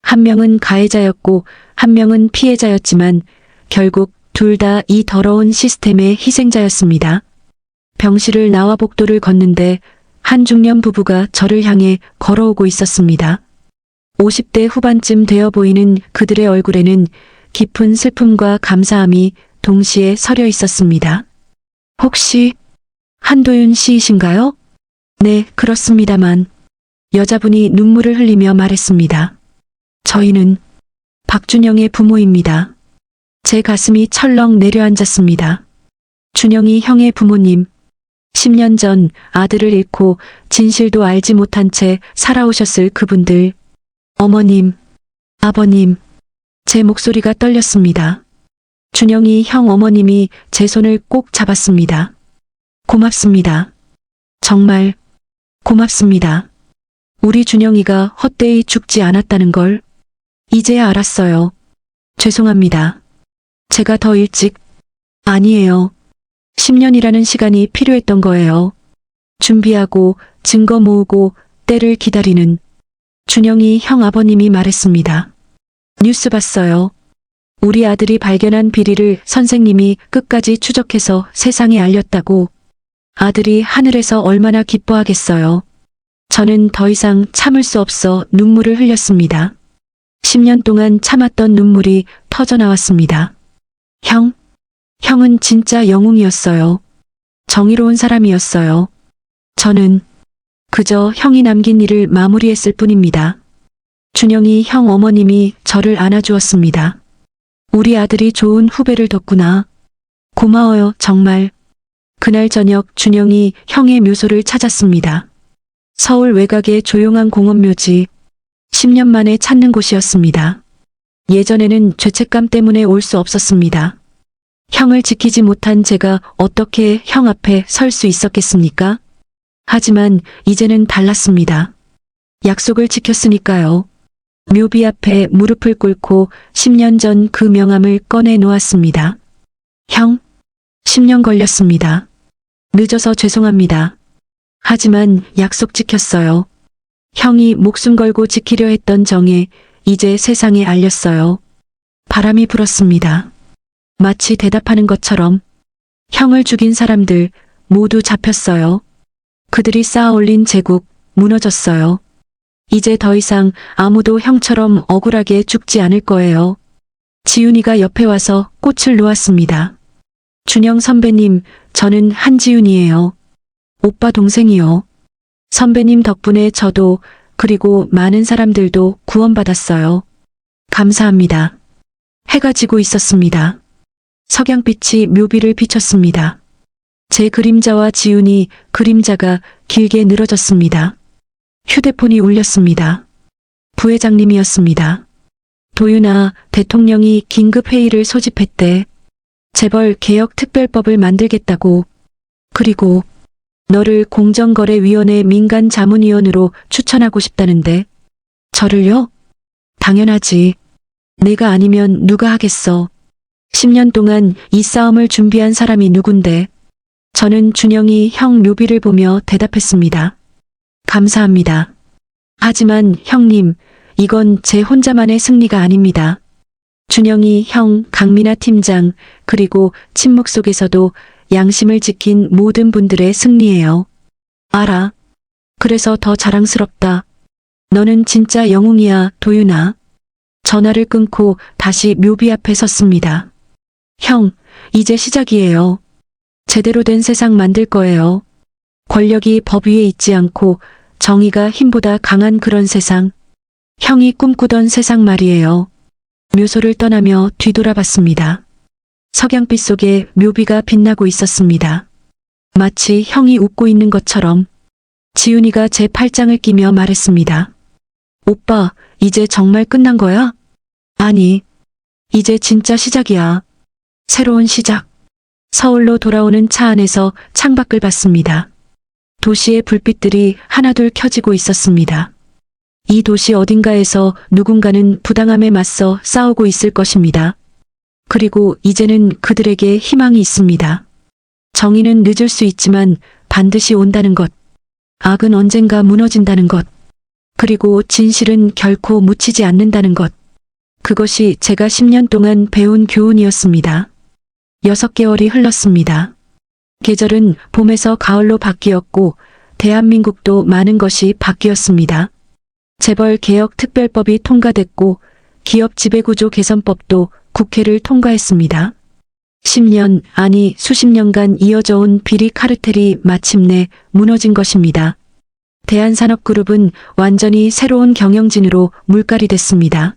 한 명은 가해자였고 한 명은 피해자였지만 결국 둘 다 이 더러운 시스템의 희생자였습니다. 병실을 나와 복도를 걷는데 한 중년 부부가 저를 향해 걸어오고 있었습니다. 50대 후반쯤 되어 보이는 그들의 얼굴에는 깊은 슬픔과 감사함이 동시에 서려 있었습니다. 혹시 한도윤 씨이신가요? 네, 그렇습니다만. 여자분이 눈물을 흘리며 말했습니다. 저희는 박준영의 부모입니다. 제 가슴이 철렁 내려앉았습니다. 준영이 형의 부모님. 10년 전 아들을 잃고 진실도 알지 못한 채 살아오셨을 그분들. 어머님, 아버님. 제 목소리가 떨렸습니다. 준영이 형 어머님이 제 손을 꼭 잡았습니다. 고맙습니다. 정말 고맙습니다. 우리 준영이가 헛되이 죽지 않았다는 걸 이제야 알았어요. 죄송합니다. 제가 더 일찍 아니에요. 10년이라는 시간이 필요했던 거예요. 준비하고 증거 모으고 때를 기다리는. 준영이 형 아버님이 말했습니다. 뉴스 봤어요. 우리 아들이 발견한 비리를 선생님이 끝까지 추적해서 세상에 알렸다고. 아들이 하늘에서 얼마나 기뻐하겠어요. 저는 더 이상 참을 수 없어 눈물을 흘렸습니다. 10년 동안 참았던 눈물이 터져나왔습니다. 형은 진짜 영웅이었어요. 정의로운 사람이었어요. 저는 그저 형이 남긴 일을 마무리했을 뿐입니다. 준영이 형 어머님이 저를 안아주었습니다. 우리 아들이 좋은 후배를 뒀구나. 고마워요, 정말. 그날 저녁 준영이 형의 묘소를 찾았습니다. 서울 외곽의 조용한 공원묘지. 10년 만에 찾는 곳이었습니다. 예전에는 죄책감 때문에 올 수 없었습니다. 형을 지키지 못한 제가 어떻게 형 앞에 설 수 있었겠습니까? 하지만 이제는 달랐습니다. 약속을 지켰으니까요. 묘비 앞에 무릎을 꿇고 10년 전 그 명함을 꺼내 놓았습니다. 형, 10년 걸렸습니다. 늦어서 죄송합니다. 하지만 약속 지켰어요. 형이 목숨 걸고 지키려 했던 정에 이제 세상에 알렸어요. 바람이 불었습니다. 마치 대답하는 것처럼 형을 죽인 사람들 모두 잡혔어요. 그들이 쌓아 올린 제국 무너졌어요. 이제 더 이상 아무도 형처럼 억울하게 죽지 않을 거예요. 지훈이가 옆에 와서 꽃을 놓았습니다. 준영 선배님, 저는 한지훈이에요. 오빠 동생이요. 선배님 덕분에 저도 그리고 많은 사람들도 구원받았어요. 감사합니다. 해가 지고 있었습니다. 석양빛이 묘비를 비췄습니다. 제 그림자와 지훈이 그림자가 길게 늘어졌습니다. 휴대폰이 울렸습니다. 부회장님이었습니다. 도윤아, 대통령이 긴급회의를 소집했대. 재벌 개혁 특별법을 만들겠다고. 그리고 너를 공정거래위원회 민간자문위원으로 추천하고 싶다는데. 저를요? 당연하지. 내가 아니면 누가 하겠어. 10년 동안 이 싸움을 준비한 사람이 누군데. 저는 준영이 형 묘비를 보며 대답했습니다. 감사합니다. 하지만 형님, 이건 제 혼자만의 승리가 아닙니다. 준영이 형, 강민아 팀장, 그리고 침묵 속에서도 양심을 지킨 모든 분들의 승리예요. 알아. 그래서 더 자랑스럽다. 너는 진짜 영웅이야, 도윤아. 전화를 끊고 다시 묘비 앞에 섰습니다. 형, 이제 시작이에요. 제대로 된 세상 만들 거예요. 권력이 법 위에 있지 않고 정의가 힘보다 강한 그런 세상. 형이 꿈꾸던 세상 말이에요. 묘소를 떠나며 뒤돌아봤습니다. 석양빛 속에 묘비가 빛나고 있었습니다. 마치 형이 웃고 있는 것처럼. 지훈이가 제 팔짱을 끼며 말했습니다. 오빠, 이제 정말 끝난 거야? 아니, 이제 진짜 시작이야. 새로운 시작. 서울로 돌아오는 차 안에서 창밖을 봤습니다. 도시의 불빛들이 하나둘 켜지고 있었습니다. 이 도시 어딘가에서 누군가는 부당함에 맞서 싸우고 있을 것입니다. 그리고 이제는 그들에게 희망이 있습니다. 정의는 늦을 수 있지만 반드시 온다는 것. 악은 언젠가 무너진다는 것. 그리고 진실은 결코 묻히지 않는다는 것. 그것이 제가 10년 동안 배운 교훈이었습니다. 6개월이 흘렀습니다. 계절은 봄에서 가을로 바뀌었고 대한민국도 많은 것이 바뀌었습니다. 재벌 개혁 특별법이 통과됐고 기업 지배구조 개선법도 국회를 통과했습니다. 10년, 아니 수십 년간 이어져 온 비리 카르텔이 마침내 무너진 것입니다. 대한산업그룹은 완전히 새로운 경영진으로 물갈이 됐습니다.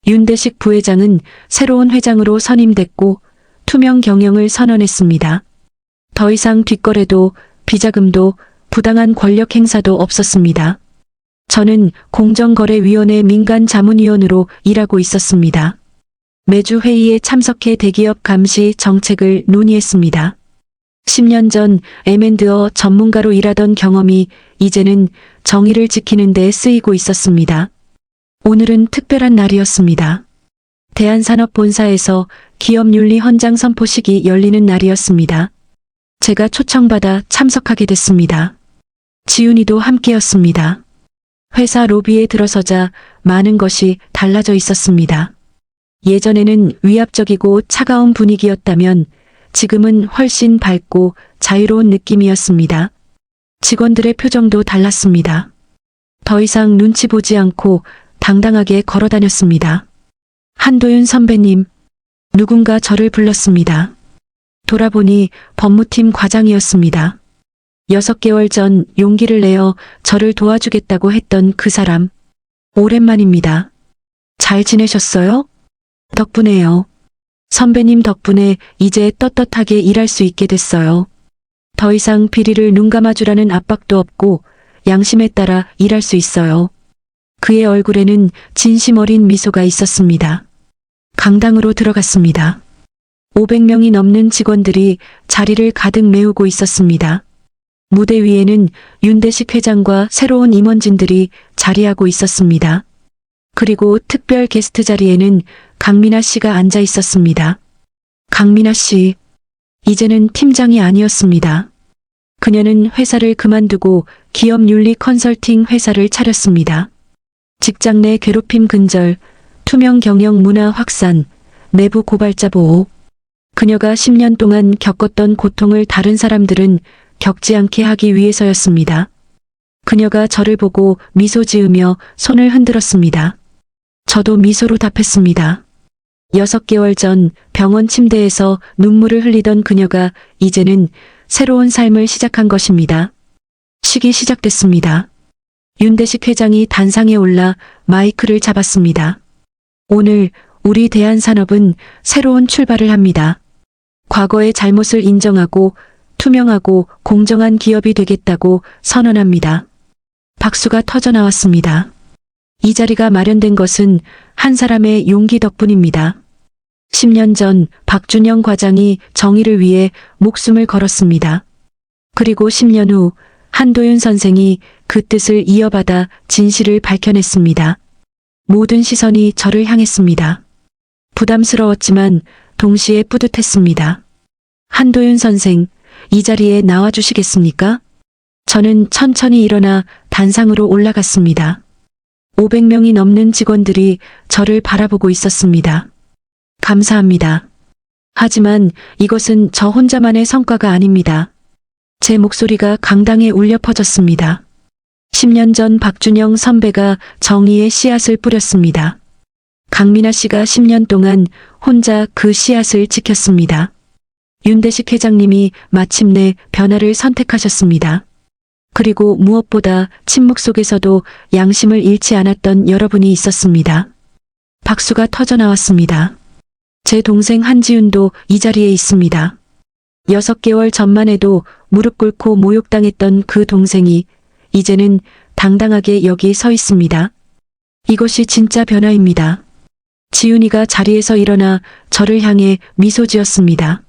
윤대식 부회장은 새로운 회장으로 선임됐고 투명 경영을 선언했습니다. 더 이상 뒷거래도 비자금도 부당한 권력 행사도 없었습니다. 저는 공정거래위원회 민간자문위원으로 일하고 있었습니다. 매주 회의에 참석해 대기업 감시 정책을 논의했습니다. 10년 전 M&A 전문가로 일하던 경험이 이제는 정의를 지키는 데 쓰이고 있었습니다. 오늘은 특별한 날이었습니다. 대한산업본사에서 기업윤리 헌장 선포식이 열리는 날이었습니다. 제가 초청받아 참석하게 됐습니다. 지훈이도 함께였습니다. 회사 로비에 들어서자 많은 것이 달라져 있었습니다. 예전에는 위압적이고 차가운 분위기였다면 지금은 훨씬 밝고 자유로운 느낌이었습니다. 직원들의 표정도 달랐습니다. 더 이상 눈치 보지 않고 당당하게 걸어다녔습니다. 한도윤 선배님, 누군가 저를 불렀습니다. 돌아보니 법무팀 과장이었습니다. 6개월 전 용기를 내어 저를 도와주겠다고 했던 그 사람. 오랜만입니다. 잘 지내셨어요? 덕분에요. 선배님 덕분에 이제 떳떳하게 일할 수 있게 됐어요. 더 이상 비리를 눈감아주라는 압박도 없고 양심에 따라 일할 수 있어요. 그의 얼굴에는 진심 어린 미소가 있었습니다. 강당으로 들어갔습니다. 500명이 넘는 직원들이 자리를 가득 메우고 있었습니다. 무대 위에는 윤대식 회장과 새로운 임원진들이 자리하고 있었습니다. 그리고 특별 게스트 자리에는 강민아 씨가 앉아 있었습니다. 강민아 씨, 이제는 팀장이 아니었습니다. 그녀는 회사를 그만두고 기업 윤리 컨설팅 회사를 차렸습니다. 직장 내 괴롭힘 근절, 투명 경영 문화 확산, 내부 고발자 보호. 그녀가 10년 동안 겪었던 고통을 다른 사람들은 겪지 않게 하기 위해서였습니다. 그녀가 저를 보고 미소 지으며 손을 흔들었습니다. 저도 미소로 답했습니다. 6개월 전 병원 침대에서 눈물을 흘리던 그녀가 이제는 새로운 삶을 시작한 것입니다. 식이 시작됐습니다. 윤대식 회장이 단상에 올라 마이크를 잡았습니다. 오늘 우리 대한산업은 새로운 출발을 합니다. 과거의 잘못을 인정하고 투명하고 공정한 기업이 되겠다고 선언합니다. 박수가 터져 나왔습니다. 이 자리가 마련된 것은 한 사람의 용기 덕분입니다. 10년 전 박준영 과장이 정의를 위해 목숨을 걸었습니다. 그리고 10년 후 한도윤 선생이 그 뜻을 이어받아 진실을 밝혀냈습니다. 모든 시선이 저를 향했습니다. 부담스러웠지만 동시에 뿌듯했습니다. 한도윤 선생, 이 자리에 나와주시겠습니까? 저는 천천히 일어나 단상으로 올라갔습니다. 500명이 넘는 직원들이 저를 바라보고 있었습니다. 감사합니다. 하지만 이것은 저 혼자만의 성과가 아닙니다. 제 목소리가 강당에 울려 퍼졌습니다. 10년 전 박준영 선배가 정의의 씨앗을 뿌렸습니다. 강민아 씨가 10년 동안 혼자 그 씨앗을 지켰습니다. 윤대식 회장님이 마침내 변화를 선택하셨습니다. 그리고 무엇보다 침묵 속에서도 양심을 잃지 않았던 여러분이 있었습니다. 박수가 터져 나왔습니다. 제 동생 한지윤도 이 자리에 있습니다. 6개월 전만 해도 무릎 꿇고 모욕당했던 그 동생이 이제는 당당하게 여기 서 있습니다. 이것이 진짜 변화입니다. 지윤이가 자리에서 일어나 저를 향해 미소 지었습니다.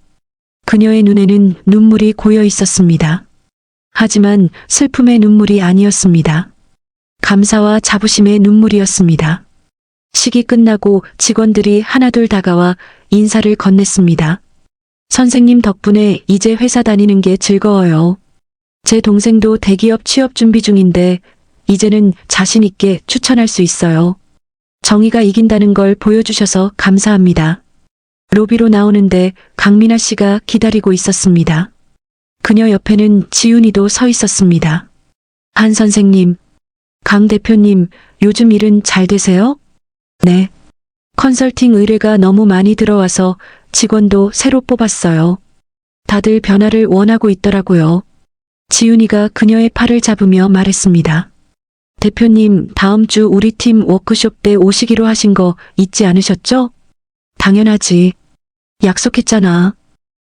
그녀의 눈에는 눈물이 고여 있었습니다. 하지만 슬픔의 눈물이 아니었습니다. 감사와 자부심의 눈물이었습니다. 식이 끝나고 직원들이 하나둘 다가와 인사를 건넸습니다. 선생님 덕분에 이제 회사 다니는 게 즐거워요. 제 동생도 대기업 취업 준비 중인데 이제는 자신 있게 추천할 수 있어요. 정의가 이긴다는 걸 보여주셔서 감사합니다. 로비로 나오는데 강민아 씨가 기다리고 있었습니다. 그녀 옆에는 지윤이도 서 있었습니다. 한 선생님, 강 대표님, 요즘 일은 잘 되세요? 네. 컨설팅 의뢰가 너무 많이 들어와서 직원도 새로 뽑았어요. 다들 변화를 원하고 있더라고요. 지윤이가 그녀의 팔을 잡으며 말했습니다. 대표님, 다음 주 우리 팀 워크숍 때 오시기로 하신 거 잊지 않으셨죠? 당연하지. 약속했잖아.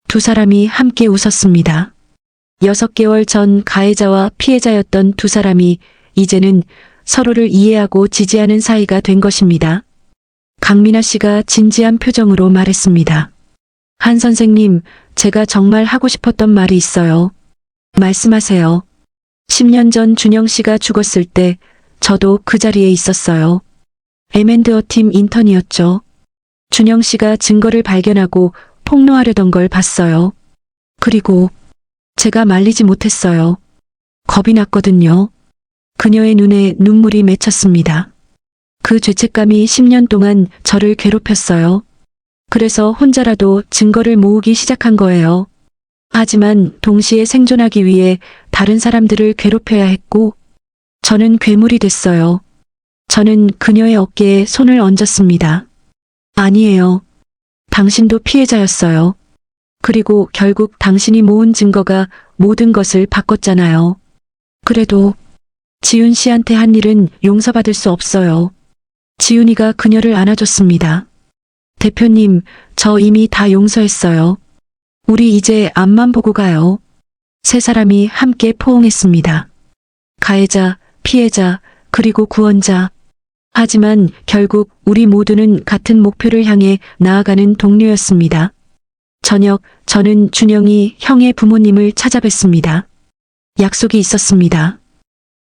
두 사람이 함께 웃었습니다. 6개월 전 가해자와 피해자였던 두 사람이 이제는 서로를 이해하고 지지하는 사이가 된 것입니다. 강민아 씨가 진지한 표정으로 말했습니다. 한 선생님, 제가 정말 하고 싶었던 말이 있어요. 말씀하세요. 10년 전 준영 씨가 죽었을 때 저도 그 자리에 있었어요. M&A 팀 인턴이었죠. 준영 씨가 증거를 발견하고 폭로하려던 걸 봤어요. 그리고 제가 말리지 못했어요. 겁이 났거든요. 그녀의 눈에 눈물이 맺혔습니다. 그 죄책감이 10년 동안 저를 괴롭혔어요. 그래서 혼자라도 증거를 모으기 시작한 거예요. 하지만 동시에 생존하기 위해 다른 사람들을 괴롭혀야 했고, 저는 괴물이 됐어요. 저는 그녀의 어깨에 손을 얹었습니다. 아니에요. 당신도 피해자였어요. 그리고 결국 당신이 모은 증거가 모든 것을 바꿨잖아요. 그래도 지윤 씨한테 한 일은 용서받을 수 없어요. 지윤이가 그녀를 안아줬습니다. 대표님, 저 이미 다 용서했어요. 우리 이제 앞만 보고 가요. 세 사람이 함께 포옹했습니다. 가해자, 피해자, 그리고 구원자. 하지만 결국 우리 모두는 같은 목표를 향해 나아가는 동료였습니다. 저녁, 저는 준영이 형의 부모님을 찾아뵀습니다. 약속이 있었습니다.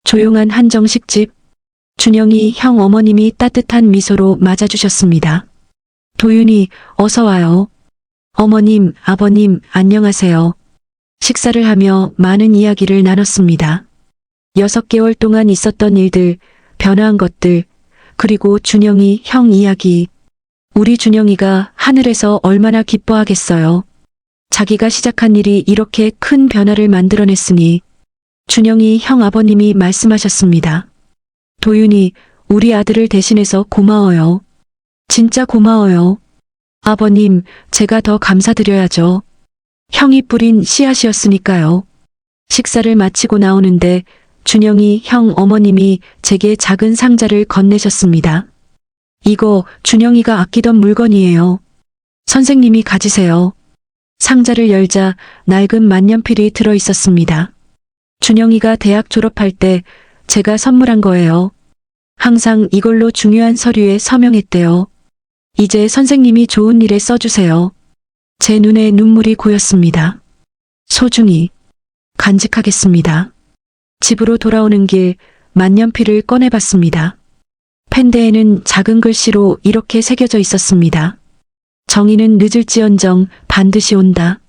조용한 한정식집. 준영이 형 어머님이 따뜻한 미소로 맞아주셨습니다. 도윤이, 어서 와요. 어머님, 아버님, 안녕하세요. 식사를 하며 많은 이야기를 나눴습니다. 6개월 동안 있었던 일들, 변화한 것들, 그리고 준영이 형 이야기. 우리 준영이가 하늘에서 얼마나 기뻐하겠어요. 자기가 시작한 일이 이렇게 큰 변화를 만들어냈으니. 준영이 형 아버님이 말씀하셨습니다. 도윤이, 우리 아들을 대신해서 고마워요. 진짜 고마워요. 아버님, 제가 더 감사드려야죠. 형이 뿌린 씨앗이었으니까요. 식사를 마치고 나오는데 준영이 형 어머님이 제게 작은 상자를 건네셨습니다. 이거 준영이가 아끼던 물건이에요. 선생님이 가지세요. 상자를 열자 낡은 만년필이 들어 있었습니다. 준영이가 대학 졸업할 때 제가 선물한 거예요. 항상 이걸로 중요한 서류에 서명했대요. 이제 선생님이 좋은 일에 써주세요. 제 눈에 눈물이 고였습니다. 소중히 간직하겠습니다. 집으로 돌아오는 길 만년필을 꺼내봤습니다. 펜대에는 작은 글씨로 이렇게 새겨져 있었습니다. 정의는 늦을지언정 반드시 온다.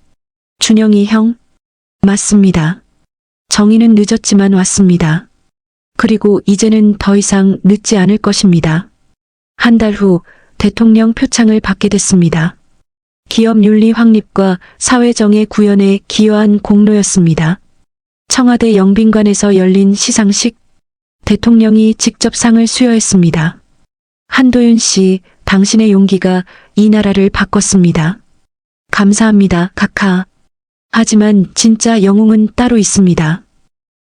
준영이 형? 맞습니다. 정의는 늦었지만 왔습니다. 그리고 이제는 더 이상 늦지 않을 것입니다. 한 달 후 대통령 표창을 받게 됐습니다. 기업 윤리 확립과 사회정의 구현에 기여한 공로였습니다. 청와대 영빈관에서 열린 시상식, 대통령이 직접 상을 수여했습니다. 한도윤 씨, 당신의 용기가 이 나라를 바꿨습니다. 감사합니다, 카카. 하지만 진짜 영웅은 따로 있습니다.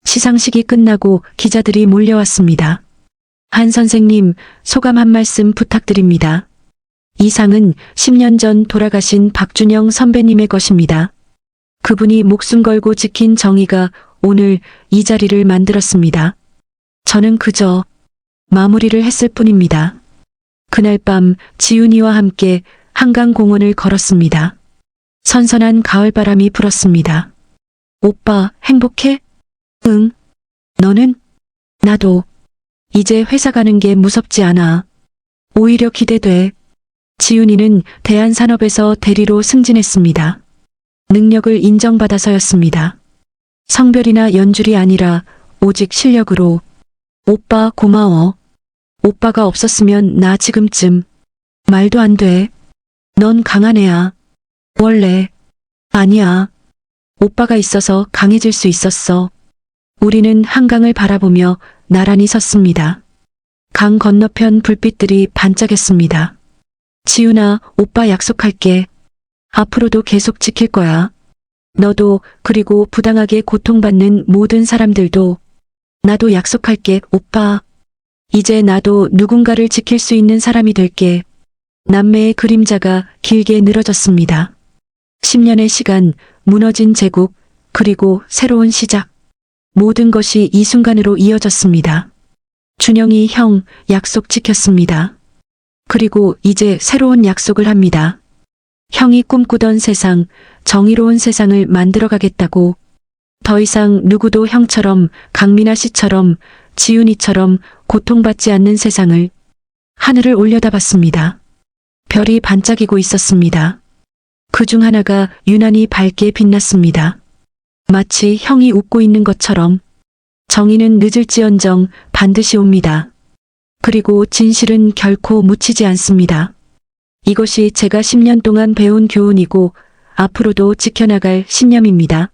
시상식이 끝나고 기자들이 몰려왔습니다. 한 선생님, 소감 한 말씀 부탁드립니다. 이 상은 10년 전 돌아가신 박준영 선배님의 것입니다. 그분이 목숨 걸고 지킨 정의가 오늘 이 자리를 만들었습니다. 저는 그저 마무리를 했을 뿐입니다. 그날 밤 지훈이와 함께 한강공원을 걸었습니다. 선선한 가을바람이 불었습니다. 오빠, 행복해? 응. 너는? 나도. 이제 회사 가는 게 무섭지 않아. 오히려 기대돼. 지훈이는 대한산업에서 대리로 승진했습니다. 능력을 인정받아서였습니다. 성별이나 연줄이 아니라 오직 실력으로. 오빠 고마워. 오빠가 없었으면 나 지금쯤. 말도 안 돼. 넌 강한 애야. 원래. 아니야. 오빠가 있어서 강해질 수 있었어. 우리는 한강을 바라보며 나란히 섰습니다. 강 건너편 불빛들이 반짝였습니다. 지훈아, 오빠 약속할게. 앞으로도 계속 지킬 거야. 너도, 그리고 부당하게 고통받는 모든 사람들도. 나도 약속할게, 오빠. 이제 나도 누군가를 지킬 수 있는 사람이 될게. 남매의 그림자가 길게 늘어졌습니다. 10년의 시간, 무너진 제국, 그리고 새로운 시작. 모든 것이 이 순간으로 이어졌습니다. 준영이 형, 약속 지켰습니다. 그리고 이제 새로운 약속을 합니다. 형이 꿈꾸던 세상, 정의로운 세상을 만들어가겠다고. 더 이상 누구도 형처럼, 강민아 씨처럼, 지훈이처럼 고통받지 않는 세상을. 하늘을 올려다봤습니다. 별이 반짝이고 있었습니다. 그중 하나가 유난히 밝게 빛났습니다. 마치 형이 웃고 있는 것처럼. 정의는 늦을지언정 반드시 옵니다. 그리고 진실은 결코 묻히지 않습니다. 이것이 제가 10년 동안 배운 교훈이고 앞으로도 지켜나갈 신념입니다.